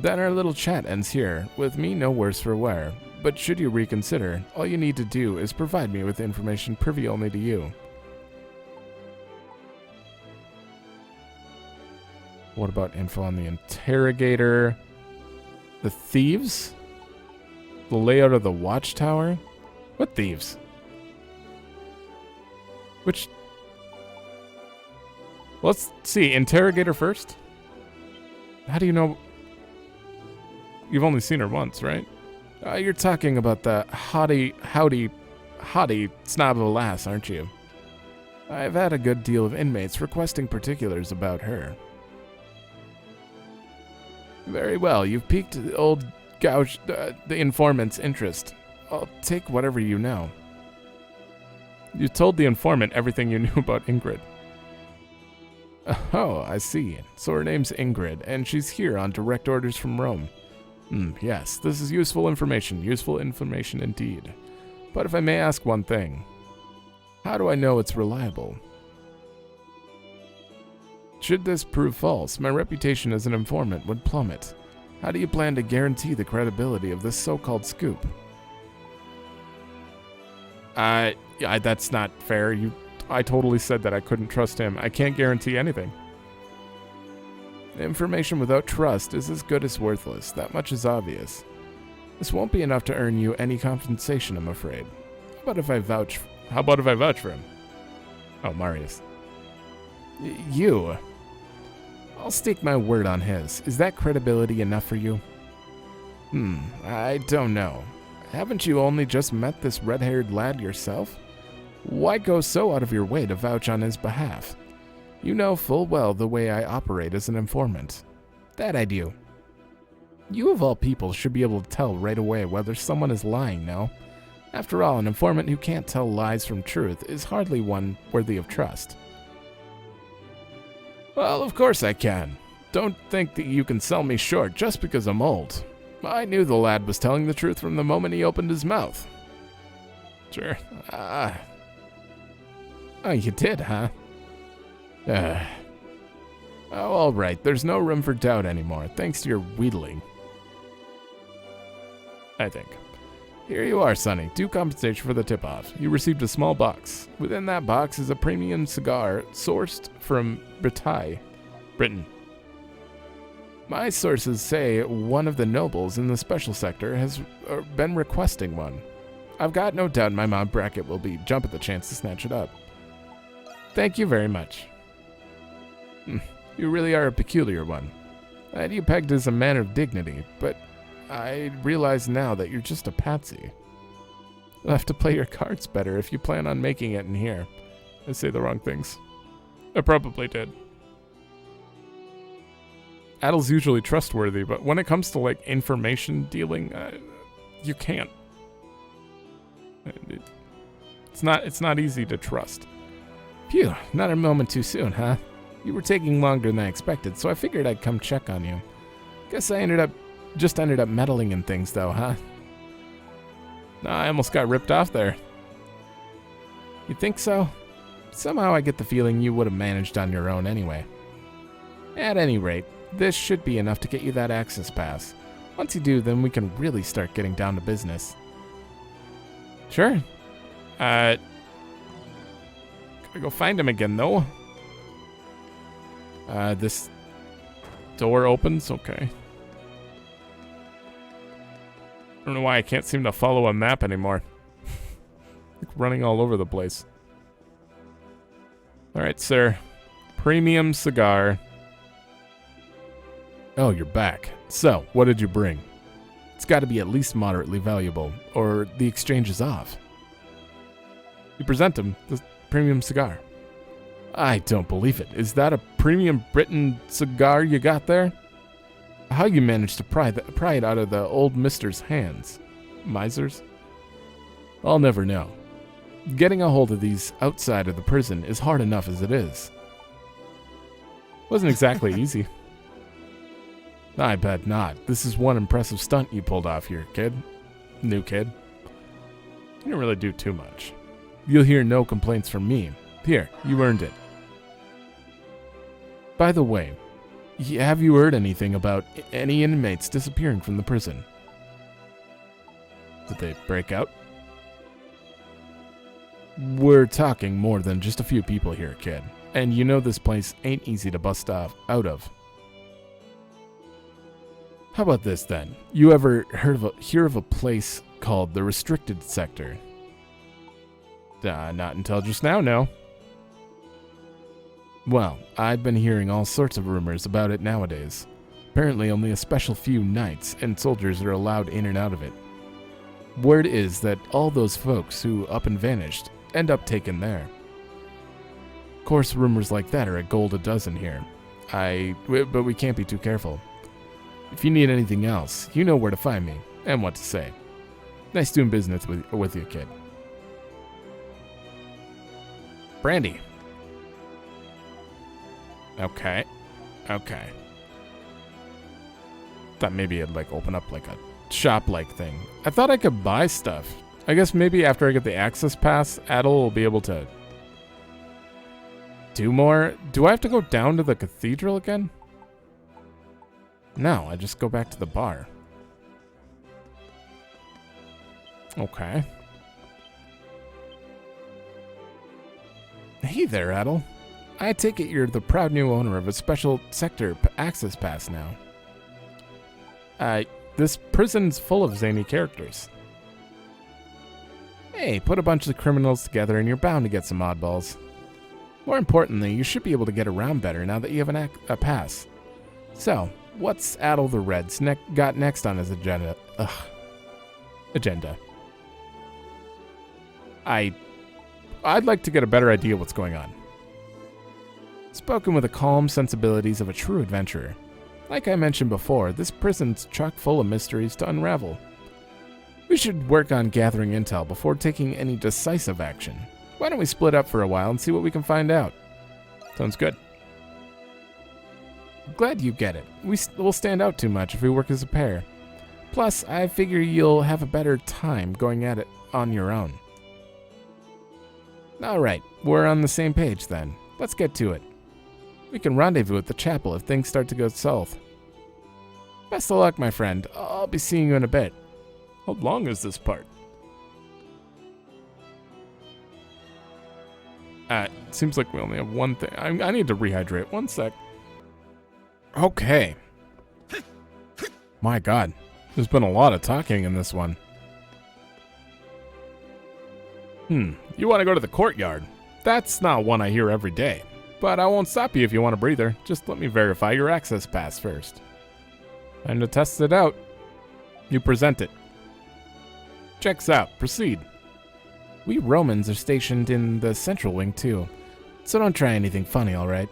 Then our little chat ends here, with me no worse for wear. But should you reconsider, all you need to do is provide me with information privy only to you. What about info on the interrogator? The thieves? The layout of the watchtower? What thieves? Which... Let's see, interrogator first? How do you know... You've only seen her once, right? You're talking about the haughty snob of a lass, aren't you? I've had a good deal of inmates requesting particulars about her. Very well, you've piqued the old gouge, the informant's interest. I'll take whatever you know. You told the informant everything you knew about Ingrid. Oh, I see. So her name's Ingrid, and she's here on direct orders from Rome. Yes, this is useful information indeed. But if I may ask one thing, how do I know it's reliable? Should this prove false, my reputation as an informant would plummet. How do you plan to guarantee the credibility of this so-called scoop? That's not fair. I totally said that I couldn't trust him. I can't guarantee anything. Information without trust is as good as worthless. That much is obvious. This won't be enough to earn you any compensation, I'm afraid. How about if I vouch for him? Oh, Marius. You. I'll stake my word on his. Is that credibility enough for you? I don't know. Haven't you only just met this red-haired lad yourself? Why go so out of your way to vouch on his behalf? You know full well the way I operate as an informant. That I do. You of all people should be able to tell right away whether someone is lying, no? After all, an informant who can't tell lies from truth is hardly one worthy of trust. Well, of course I can. Don't think that you can sell me short just because I'm old. I knew the lad was telling the truth from the moment he opened his mouth. Sure. Oh, you did, huh? Oh, all right. There's no room for doubt anymore, thanks to your wheedling. I think. Here you are, Sonny. Due compensation for the tip-off. You received a small box. Within that box is a premium cigar sourced from Britain. My sources say one of the nobles in the special sector has been requesting one. I've got no doubt my mom bracket will be jump at the chance to snatch it up. Thank you very much. You really are a peculiar one. I had you pegged as a man of dignity, but I realize now that you're just a patsy. You'll have to play your cards better if you plan on making it in here. I say the wrong things. I probably did. Adol's usually trustworthy, but when it comes to, like, information dealing, you can't. It's not easy to trust. Phew, not a moment too soon, huh? You were taking longer than I expected, so I figured I'd come check on you. Guess I ended up meddling in things, though, huh? Nah, I almost got ripped off there. You think so? Somehow I get the feeling you would have managed on your own anyway. At any rate, this should be enough to get you that access pass. Once you do, then we can really start getting down to business. Sure. Gotta go find him again, though. This door opens? Okay. I don't know why I can't seem to follow a map anymore. Like running all over the place. Alright, sir. Premium cigar. Oh, you're back. So, what did you bring? It's got to be at least moderately valuable, or the exchange is off. You present him the premium cigar. I don't believe it. Is that a premium Britain cigar you got there? How you managed to pry it out of the old mister's hands? Misers? I'll never know. Getting a hold of these outside of the prison is hard enough as it is. Wasn't exactly easy. I bet not. This is one impressive stunt you pulled off here, kid. New kid. You didn't really do too much. You'll hear no complaints from me. Here, you earned it. By the way, Have you heard anything about any inmates disappearing from the prison? Did they break out? We're talking more than just a few people here, kid. And you know this place ain't easy to bust out of. How about this then? You ever hear of a place called the Restricted Sector? Not until just now, no. Well, I've been hearing all sorts of rumors about it nowadays. Apparently only a special few knights and soldiers are allowed in and out of it. Word is that all those folks who up and vanished end up taken there. Of course, rumors like that are a gold a dozen here. But we can't be too careful. If you need anything else, you know where to find me and what to say. Nice doing business with you, kid. Brandy. Okay. Thought maybe it'd like open up like a shop-like thing. I thought I could buy stuff. I guess maybe after I get the access pass, Adol will be able to do more. Do I have to go down to the cathedral again? No, I just go back to the bar. Okay. Hey there, Adol. I take it you're the proud new owner of a special sector access pass now. This prison's full of zany characters. Hey, put a bunch of criminals together and you're bound to get some oddballs. More importantly, you should be able to get around better now that you have a pass. So, what's Adol the Red's got next on his agenda? I'd like to get a better idea what's going on. Spoken with the calm sensibilities of a true adventurer. Like I mentioned before, this prison's chock full of mysteries to unravel. We should work on gathering intel before taking any decisive action. Why don't we split up for a while and see what we can find out? Sounds good. Glad you get it. We'll stand out too much if we work as a pair. Plus, I figure you'll have a better time going at it on your own. Alright, we're on the same page then. Let's get to it. We can rendezvous at the chapel if things start to go south. Best of luck, my friend. I'll be seeing you in a bit. How long is this part? Seems like we only have one thing. I need to rehydrate. One sec. Okay. My god. There's been a lot of talking in this one. You want to go to the courtyard? That's not one I hear every day. But I won't stop you if you want a breather. Just let me verify your access pass first. Time to test it out. You present it. Checks out. Proceed. We Romans are stationed in the central wing too. So don't try anything funny, alright?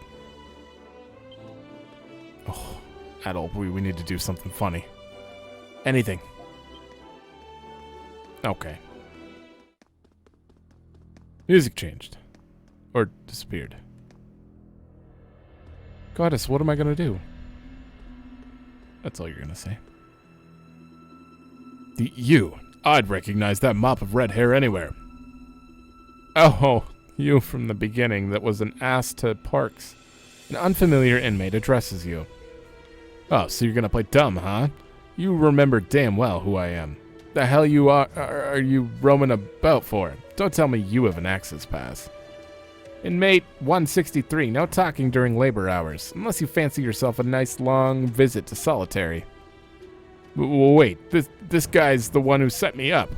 Oh, Adol, we need to do something funny. Anything. Okay. Music changed. Or disappeared. Goddess, what am I gonna do? That's all you're gonna say. I'd recognize that mop of red hair anywhere. Oh, you from the beginning that was an ass to Parks. An unfamiliar inmate addresses you. Oh, so you're gonna play dumb, huh? You remember damn well who I am. The hell you are you roaming about for? Don't tell me you have an access pass. Inmate 163, no talking during labor hours, unless you fancy yourself a nice long visit to solitary. Wait, this guy's the one who set me up.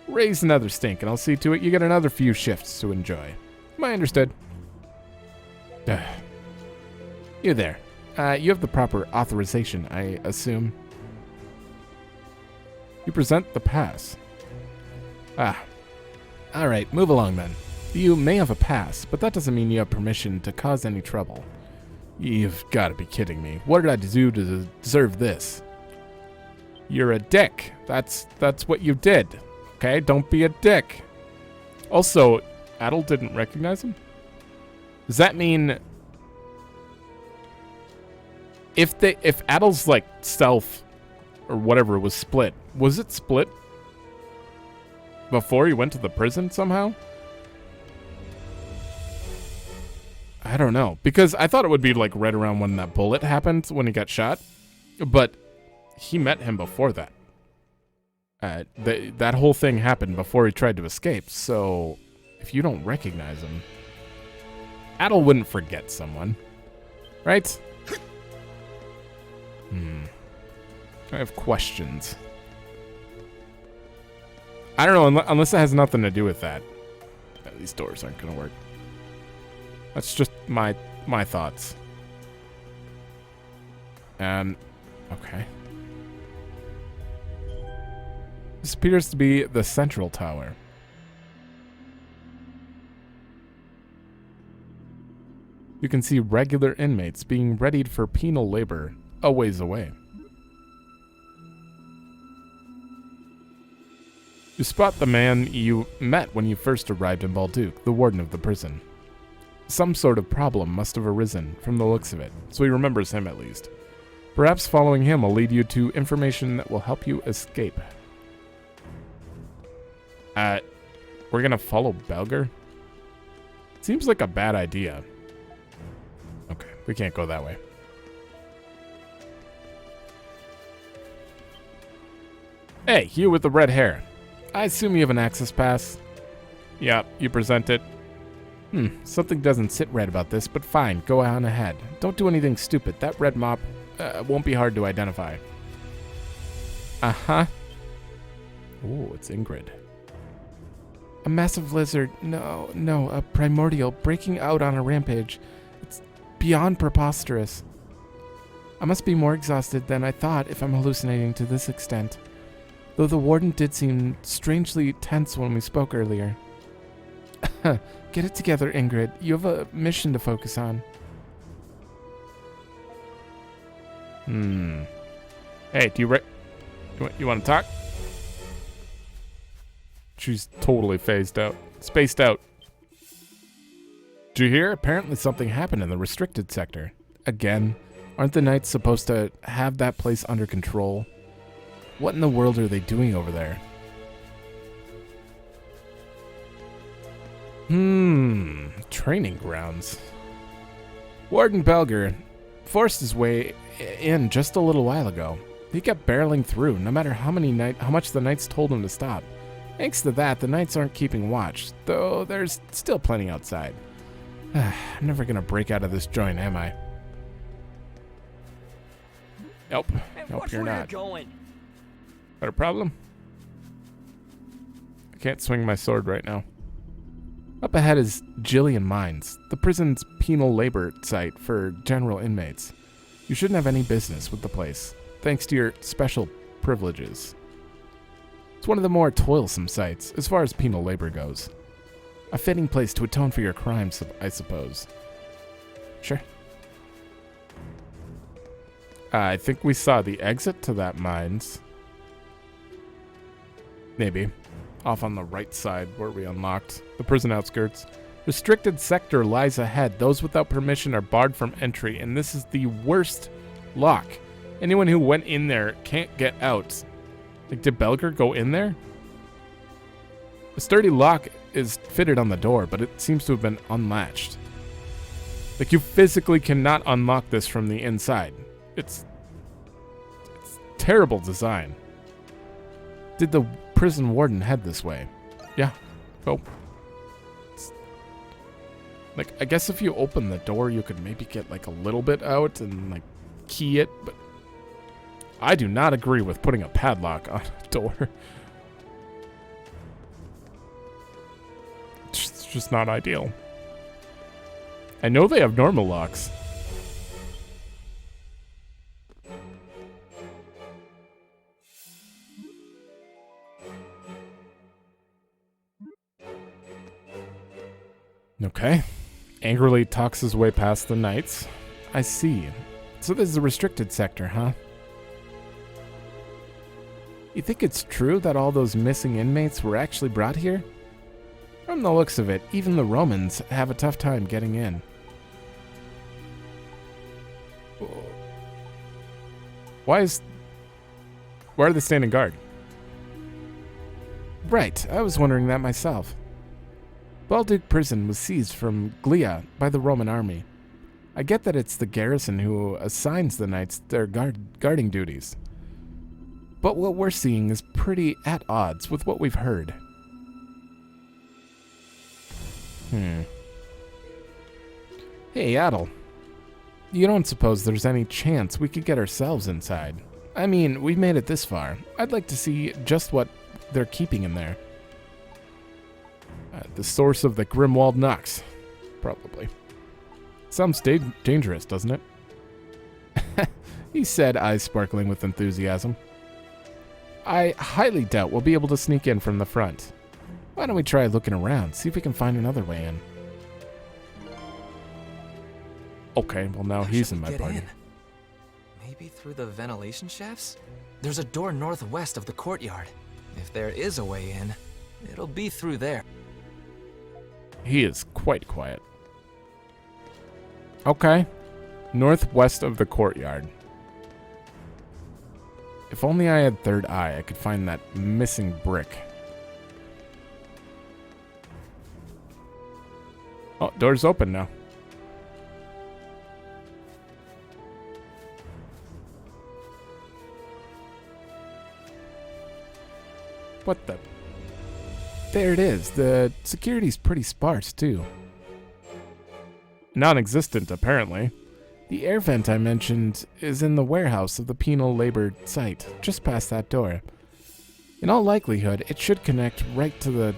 Raise another stink and I'll see to it you get another few shifts to enjoy. Am I understood? You there. You have the proper authorization, I assume. You present the pass. Alright, move along then. You may have a pass, but that doesn't mean you have permission to cause any trouble. You've got to be kidding me. What did I do to deserve this? You're a dick. That's what you did. Okay, don't be a dick. Also, Adol didn't recognize him? Does that mean if Adol's like self or whatever was split, was it split before he went to the prison somehow? I don't know. Because I thought it would be like right around when that bullet happened, when he got shot. But he met him before that. That whole thing happened before he tried to escape. So if you don't recognize him, Adol wouldn't forget someone. Right? I have questions. I don't know, unless it has nothing to do with that. These doors aren't going to work. That's just my thoughts. Okay. This appears to be the central tower. You can see regular inmates being readied for penal labor a ways away. You spot the man you met when you first arrived in Balduq, the warden of the prison. Some sort of problem must have arisen from the looks of it, so he remembers him at least. Perhaps following him will lead you to information that will help you escape. We're gonna follow Belger? Seems like a bad idea. Okay, we can't go that way. Hey, you with the red hair. I assume you have an access pass? Yeah, you present it. Something doesn't sit right about this, but fine, go on ahead. Don't do anything stupid. That red mop won't be hard to identify. Uh-huh. Ooh, it's Ingrid. A massive lizard. No, a primordial breaking out on a rampage. It's beyond preposterous. I must be more exhausted than I thought if I'm hallucinating to this extent. Though the warden did seem strangely tense when we spoke earlier. Get it together, Ingrid. You have a mission to focus on. Hey, do you want to talk? She's totally spaced out. Did you hear? Apparently something happened in the restricted sector. Again, aren't the Knights supposed to have that place under control? What in the world are they doing over there? Training grounds. Warden Belger forced his way in just a little while ago. He kept barreling through, no matter how much the Knights told him to stop. Thanks to that, the Knights aren't keeping watch, though there's still plenty outside. I'm never gonna break out of this joint, am I? Nope. Nope, you're not. Got a problem? I can't swing my sword right now. Up ahead is Jillian Mines, the prison's penal labor site for general inmates. You shouldn't have any business with the place, thanks to your special privileges. It's one of the more toilsome sites, as far as penal labor goes. A fitting place to atone for your crimes, I suppose. Sure. I think we saw the exit to that mines. Maybe. Off on the right side where we unlocked the prison outskirts. Restricted sector lies ahead. Those without permission are barred from entry, and this is the worst lock. Anyone who went in there can't get out. Like, did Belger go in there? A sturdy lock is fitted on the door, but it seems to have been unlatched. Like, you physically cannot unlock this from the inside. It's terrible design. Did the prison warden head this way? Yeah. Oh. Like, I guess if you open the door, you could maybe get, like, a little bit out and, like, key it, but I do not agree with putting a padlock on a door. It's just not ideal. I know they have normal locks. Okay. Angrily talks his way past the Knights. I see. So this is a restricted sector, huh? You think it's true that all those missing inmates were actually brought here? From the looks of it, even the Romans have a tough time getting in. Why are they standing guard? Right, I was wondering that myself. Balduq prison was seized from Glia by the Roman army. I get that it's the garrison who assigns the knights their guarding duties. But what we're seeing is pretty at odds with what we've heard. Hey, Adol. You don't suppose there's any chance we could get ourselves inside? I mean, we've made it this far. I'd like to see just what they're keeping in there. The source of the Grimwald Nox. Probably. Sounds dangerous, doesn't it? He said, eyes sparkling with enthusiasm. I highly doubt we'll be able to sneak in from the front. Why don't we try looking around, see if we can find another way in. Okay, well now he's in my party. Maybe through the ventilation shafts? There's a door northwest of the courtyard. If there is a way in, it'll be through there. He is quite quiet. Okay. Northwest of the courtyard. If only I had third eye, I could find that missing brick. Oh, door's open now. What the? There it is. The security's pretty sparse, too. Non-existent, apparently. The air vent I mentioned is in the warehouse of the penal labor site, just past that door. In all likelihood, it should connect right to the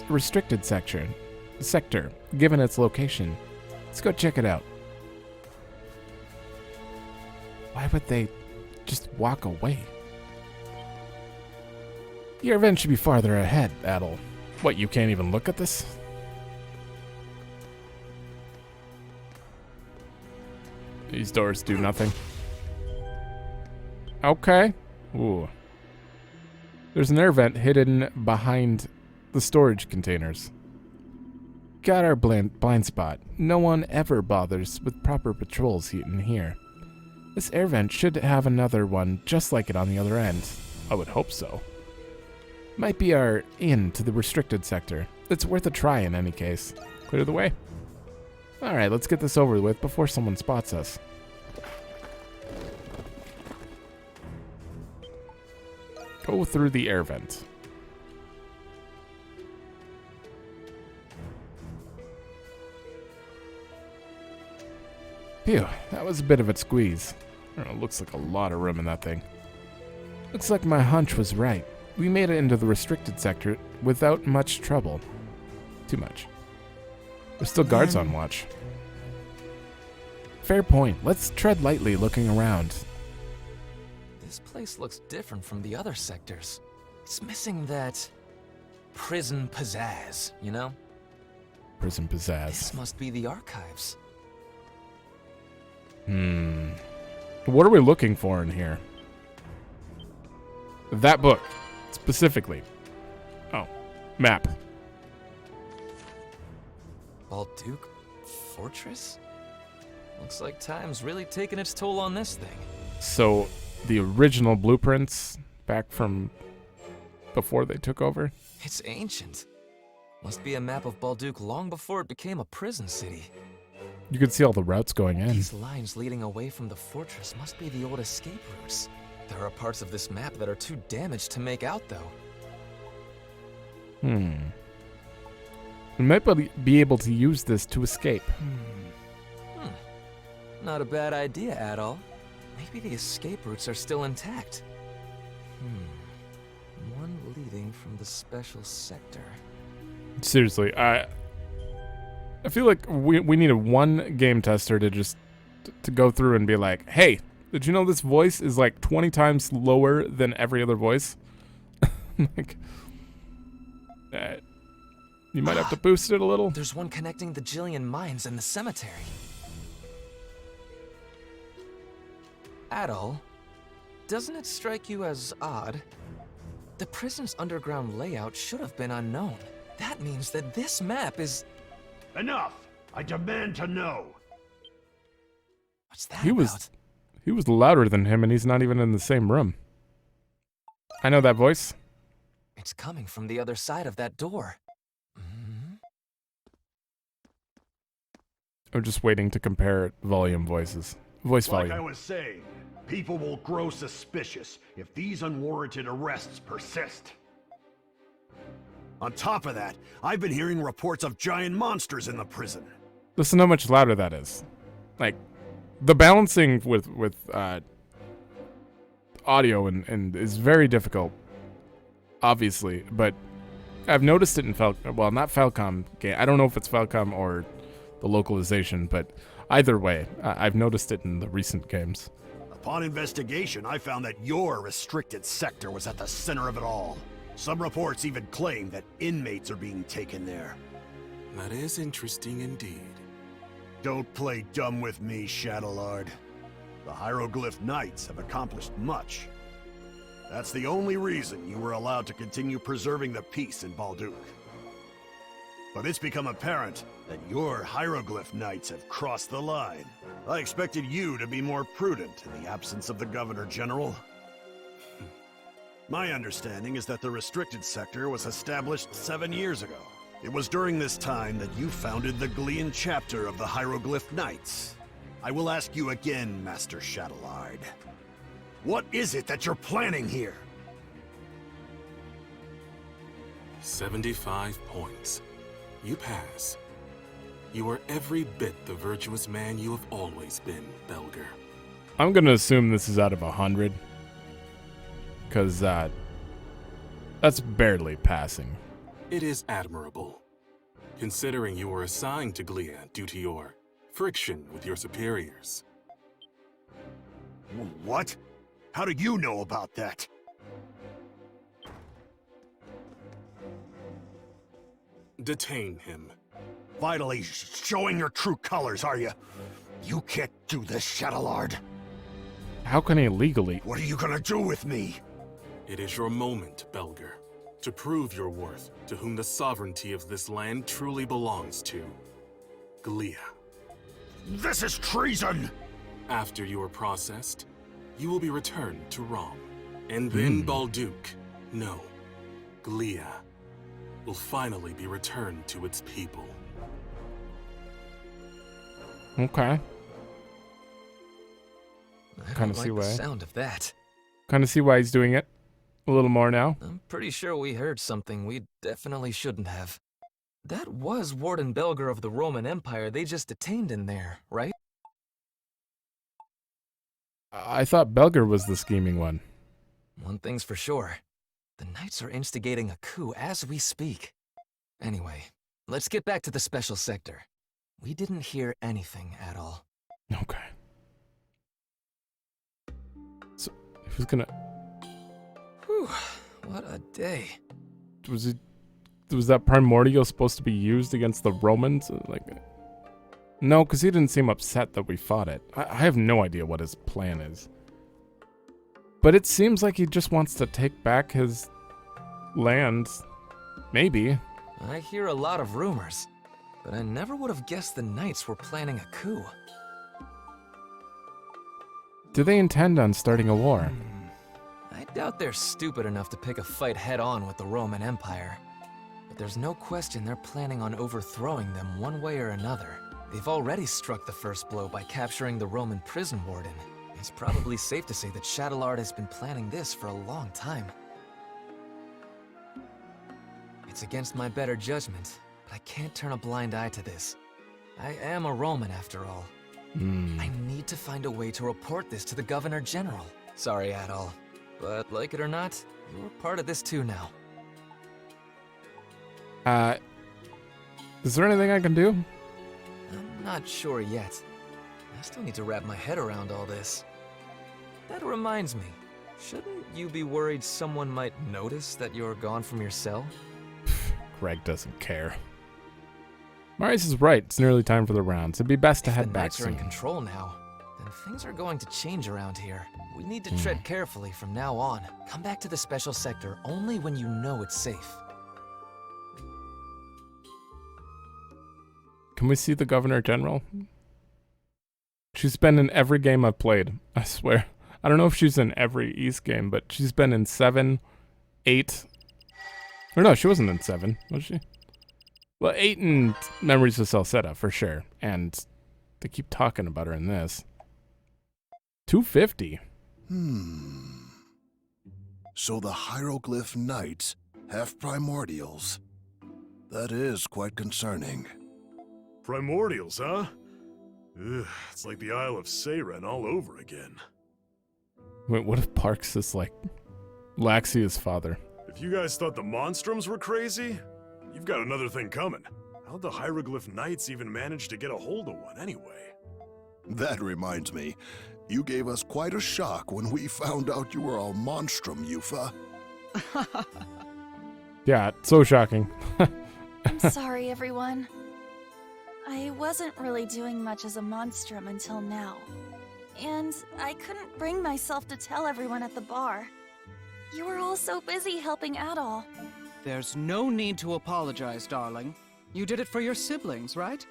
restricted sector, given its location. Let's go check it out. Why would they just walk away? The air vent should be farther ahead, Adol. What, you can't even look at this? These doors do nothing. Okay. Ooh. There's an air vent hidden behind the storage containers. Got our blind spot. No one ever bothers with proper patrols in here. This air vent should have another one just like it on the other end. I would hope so. Might be our in to the restricted sector. It's worth a try in any case. Clear the way. Alright, let's get this over with before someone spots us. Go through the air vent. Phew, that was a bit of a squeeze. I don't know, looks like a lot of room in that thing. Looks like my hunch was right. We made it into the restricted sector without much trouble. Too much. There's still guards on watch. Fair point. Let's tread lightly looking around. This place looks different from the other sectors. It's missing that prison pizzazz, you know? Prison pizzazz. This must be the archives. What are we looking for in here? That book. Specifically. Oh. Map. Balduq Fortress? Looks like time's really taking its toll on this thing. So, the original blueprints back from before they took over? It's ancient. Must be a map of Balduq long before it became a prison city. You can see all the routes going in. These lines leading away from the fortress must be the old escape routes. There are parts of this map that are too damaged to make out, though. We might be able to use this to escape. Not a bad idea, Adol. Maybe the escape routes are still intact. One leading from the special sector. Seriously, I feel like we needed one game tester to just to go through and be like, hey, did you know this voice is like 20 times lower than every other voice? Like, you might have to boost it a little. There's one connecting the Jillian mines and the cemetery. Adol, doesn't it strike you as odd? The prison's underground layout should have been unknown. That means that this map is... Enough! I demand to know! What's that He was louder than him, and he's not even in the same room. I know that voice. It's coming from the other side of that door. I'm just waiting to compare voice Like volume. I was saying, people will grow suspicious if these unwarranted arrests persist. On top of that, I've been hearing reports of giant monsters in the prison. Listen how much louder that is. Like, the balancing with audio and is very difficult, obviously, but I've noticed it in well, not Falcom game. I don't know if it's Falcom or the localization, but either way, I've noticed it in the recent games. Upon investigation, I found that your restricted sector was at the center of it all. Some reports even claim that inmates are being taken there. That is interesting indeed. Don't play dumb with me, Shadowlord. The Hieroglyph Knights have accomplished much. That's the only reason you were allowed to continue preserving the peace in Balduq. But it's become apparent that your Hieroglyph Knights have crossed the line. I expected you to be more prudent in the absence of the Governor General. My understanding is that the restricted sector was established 7 years ago. It was during this time that you founded the Glean chapter of the Hieroglyph Knights. I will ask you again, Master Shadowlord. What is it that you're planning here? 75 points. You pass. You are every bit the virtuous man you have always been, Belger. I'm gonna assume this is out of 100. Because that's barely passing. It is admirable, considering you were assigned to Glia due to your friction with your superiors. What? How do you know about that? Detain him. Finally showing your true colors, are you? You can't do this, Shadowlord. How can he legally? What are you gonna do with me? It is your moment, Belger, to prove your worth to whom the sovereignty of this land truly belongs to. Glia. This is treason! After you are processed, you will be returned to Rom. And then Balduq, no, Glia, will finally be returned to its people. Okay. I Kind of don't see like the why. sound of that. Kind of see why he's doing it a little more now. I'm pretty sure we heard something we definitely shouldn't have. That was Warden Belger of the Roman Empire they just detained in there, right? I thought Belger was the scheming one. One thing's for sure. The Knights are instigating a coup as we speak. Anyway, let's get back to the special sector. We didn't hear anything at all. Okay. So, who's gonna... Whew, what a day. Was that primordial supposed to be used against the Romans? Like, no, because he didn't seem upset that we fought it. I have no idea what his plan is. But it seems like he just wants to take back his lands. Maybe. I hear a lot of rumors, but I never would have guessed the Knights were planning a coup. Do they intend on starting a war? I doubt they're stupid enough to pick a fight head-on with the Roman Empire. But there's no question they're planning on overthrowing them one way or another. They've already struck the first blow by capturing the Roman prison warden. It's probably safe to say that Shadowlord has been planning this for a long time. It's against my better judgment, but I can't turn a blind eye to this. I am a Roman after all. I need to find a way to report this to the Governor General. Sorry, Adol, but like it or not, you're part of this too now. Is there anything I can do? I'm not sure yet. I still need to wrap my head around all this. That reminds me, shouldn't you be worried someone might notice that you're gone from your cell? Greg doesn't care. Marius is right. It's nearly time for the rounds. It'd be best to head The back Knights are in soon. control now, then things are going to change around here. We need to tread carefully from now on. Come back to the special sector only when you know it's safe. Can we see the Governor General? She's been in every game I've played, I swear. I don't know if she's in every East game, but she's been in 7, 8... Or no, she wasn't in 7, was she? Well, 8 in Memories of Celceta, for sure. And They keep talking about her in this. 250. So the Hieroglyph Knights have primordials. That is quite concerning. Primordials, huh? Ugh, it's like the Isle of Seiren all over again. Wait, what if Parks is like Laxia's father? If you guys thought the Monstrums were crazy, you've got another thing coming. How'd the Hieroglyph Knights even manage to get a hold of one anyway? That reminds me, you gave us quite a shock when we found out you were a monstrum, Yufa. Yeah, so shocking. I'm sorry, everyone. I wasn't really doing much as a monstrum until now. And I couldn't bring myself to tell everyone at the bar. You were all so busy helping Adol. There's no need to apologize, darling. You did it for your siblings, right?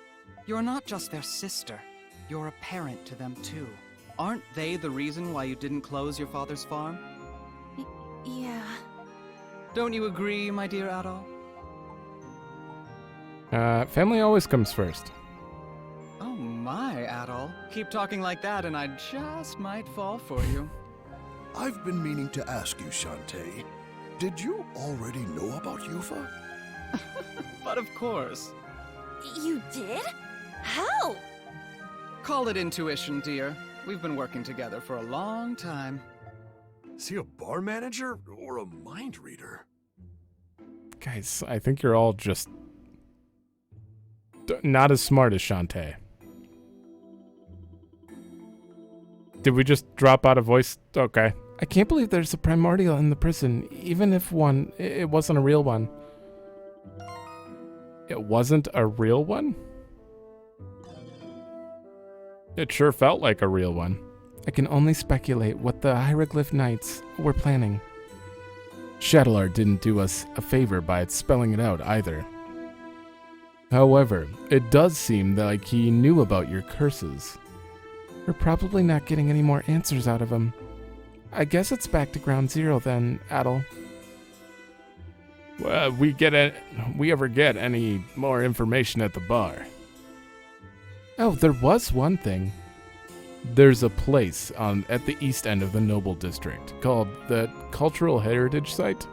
You're not just their sister. You're a parent to them, too. Aren't they the reason why you didn't close your father's farm? Yeah. Don't you agree, my dear Adol? Family always comes first. Oh my, Adol. Keep talking like that and I just might fall for you. I've been meaning to ask you, Shantae. Did you already know about Yufa? But of course. You did? How? Call it intuition, dear. We've been working together for a long time. Is he a bar manager or a mind reader? Guys, I think you're all just not as smart as Shantae. Did we just drop out of voice? Okay. I can't believe there's a primordial in the prison, even if it wasn't a real one. It wasn't a real one? It sure felt like a real one. I can only speculate what the Hieroglyph Knights were planning. Shadowlord didn't do us a favor by spelling it out either. However, it does seem like he knew about your curses. We're probably not getting any more answers out of him. I guess it's back to ground zero then, Adol. Well, we ever get any more information at the bar? Oh, there was one thing. There's a place at the east end of the Noble District called the Cultural Heritage Site.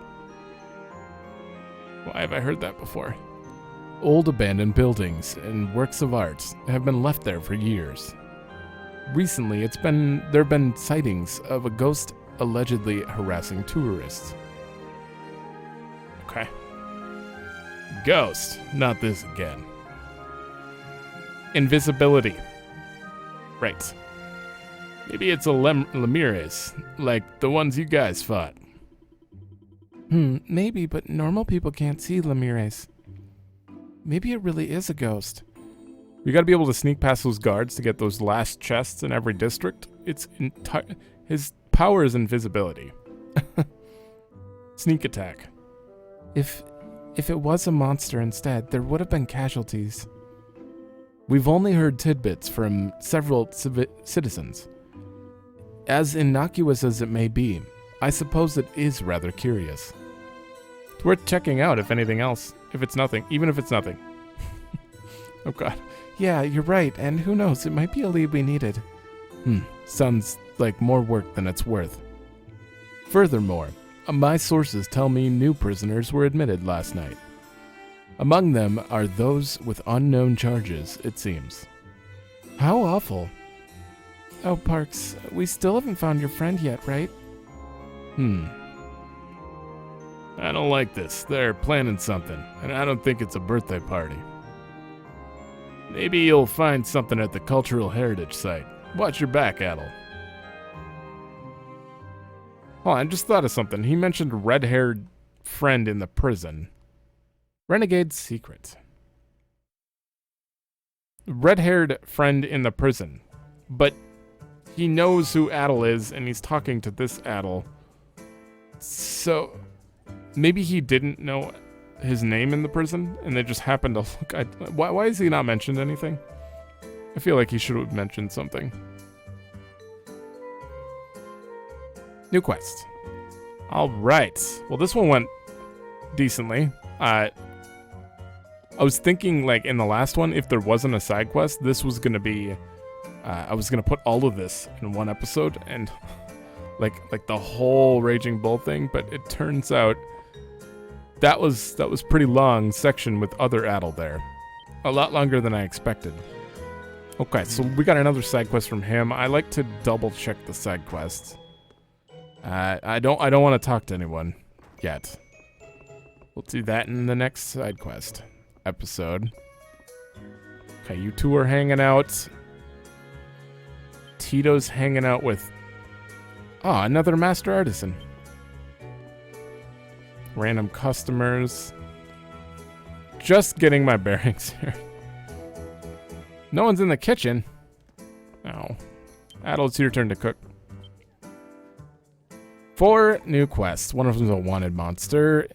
Why have I heard that before? Old abandoned buildings and works of art have been left there for years. Recently, there have been sightings of a ghost allegedly harassing tourists. Okay. Ghost, not this again. Invisibility. Right. Maybe it's a Lemires, like the ones you guys fought. Maybe, but normal people can't see Lemires. Maybe it really is a ghost. We gotta be able to sneak past those guards to get those last chests in every district. His power is invisibility. Sneak attack. If it was a monster instead, there would have been casualties. We've only heard tidbits from several citizens. As innocuous as it may be, I suppose it is rather curious. It's worth checking out if anything else. If it's nothing. Even if it's nothing. Oh god. Yeah, you're right, and who knows, it might be a lead we needed. Sounds like more work than it's worth. Furthermore, my sources tell me new prisoners were admitted last night. Among them are those with unknown charges, it seems. How awful. Oh, Parks, we still haven't found your friend yet, right? I don't like this. They're planning something, and I don't think it's a birthday party. Maybe you'll find something at the Cultural Heritage Site. Watch your back, Adol. Oh, I just thought of something. He mentioned red-haired friend in the prison. Renegade secret. Red-haired friend in the prison. But he knows who Adol is, and he's talking to this Adol. So, maybe he didn't know his name in the prison, and they just happened to look at... Why has he not mentioned anything? I feel like he should have mentioned something. New quest. Alright. Well, this one went decently. I was thinking, like, in the last one, if there wasn't a side quest, this was going to be... I was going to put all of this in one episode, and... like the whole Raging Bull thing, but it turns out... That was pretty long section with other Adol there. A lot longer than I expected. Okay, so we got another side quest from him. I like to double check the side quests. I don't want to talk to anyone yet. We'll do that in the next side quest episode. Okay, you two are hanging out. Tito's hanging out with... Oh, another master artisan. Random customers. Just getting my bearings here. No one's in the kitchen. Oh. Adol, it's your turn to cook. 4 new quests. One of them's a wanted monster.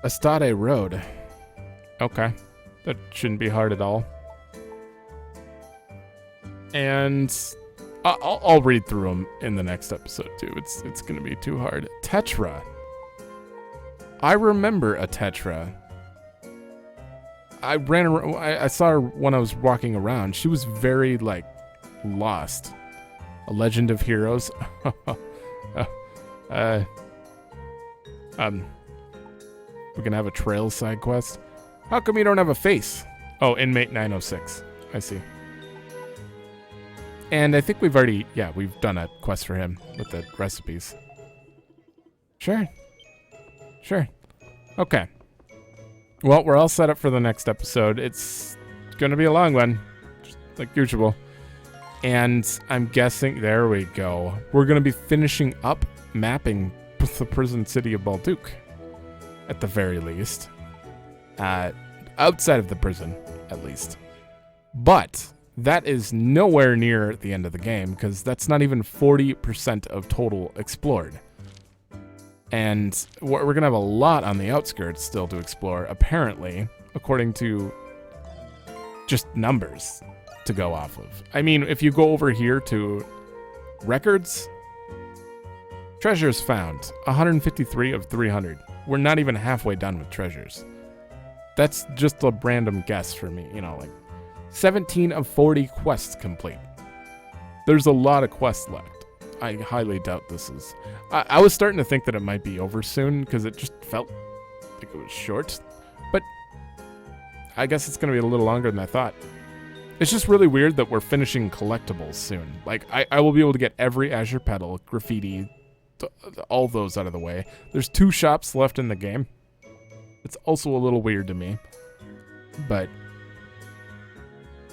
Estade Road. Okay. That shouldn't be hard at all. And I'll read through them in the next episode too. It's gonna be too hard. Tetra. I remember a Tetra. I ran around, I saw her when I was walking around. She was very, like, lost. A Legend of Heroes. We're gonna have a trail side quest. How come you don't have a face? Oh, inmate 906. I see. And I think we've already, yeah, we've done a quest for him with the recipes. Sure. Sure. Okay. Well, we're all set up for the next episode. It's going to be a long one, just like usual. And I'm guessing, there we go. We're going to be finishing up mapping the prison city of Balduq, at the very least. Outside of the prison, at least. But that is nowhere near the end of the game, because that's not even 40% of total explored. And we're going to have a lot on the outskirts still to explore, apparently, according to just numbers to go off of. I mean, if you go over here to records, treasures found, 153 of 300. We're not even halfway done with treasures. That's just a random guess for me, you know, like 17 of 40 quests complete. There's a lot of quests left. I highly doubt this is... I was starting to think that it might be over soon, because it just felt like it was short. But I guess it's going to be a little longer than I thought. It's just really weird that we're finishing collectibles soon. Like, I will be able to get every Azure Petal, graffiti, all those out of the way. There's 2 shops left in the game. It's also a little weird to me. But,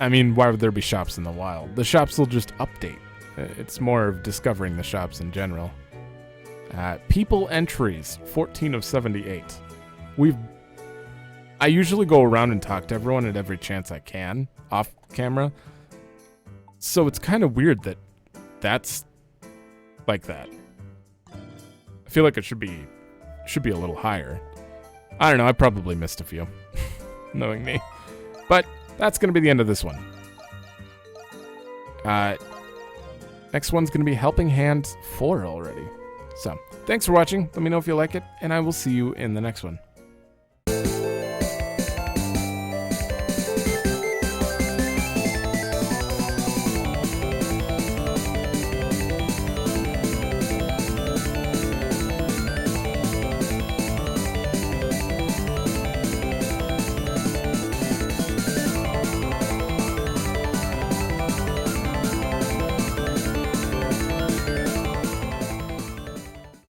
I mean, why would there be shops in the wild? The shops will just update. It's more of discovering the shops in general. People entries, 14 of 78. I usually go around and talk to everyone at every chance I can, off camera. So it's kind of weird that that's like that. I feel like it should be a little higher. I don't know, I probably missed a few, knowing me. But that's going to be the end of this one. Next one's going to be Helping Hand 4 already. So, thanks for watching. Let me know if you like it, and I will see you in the next one.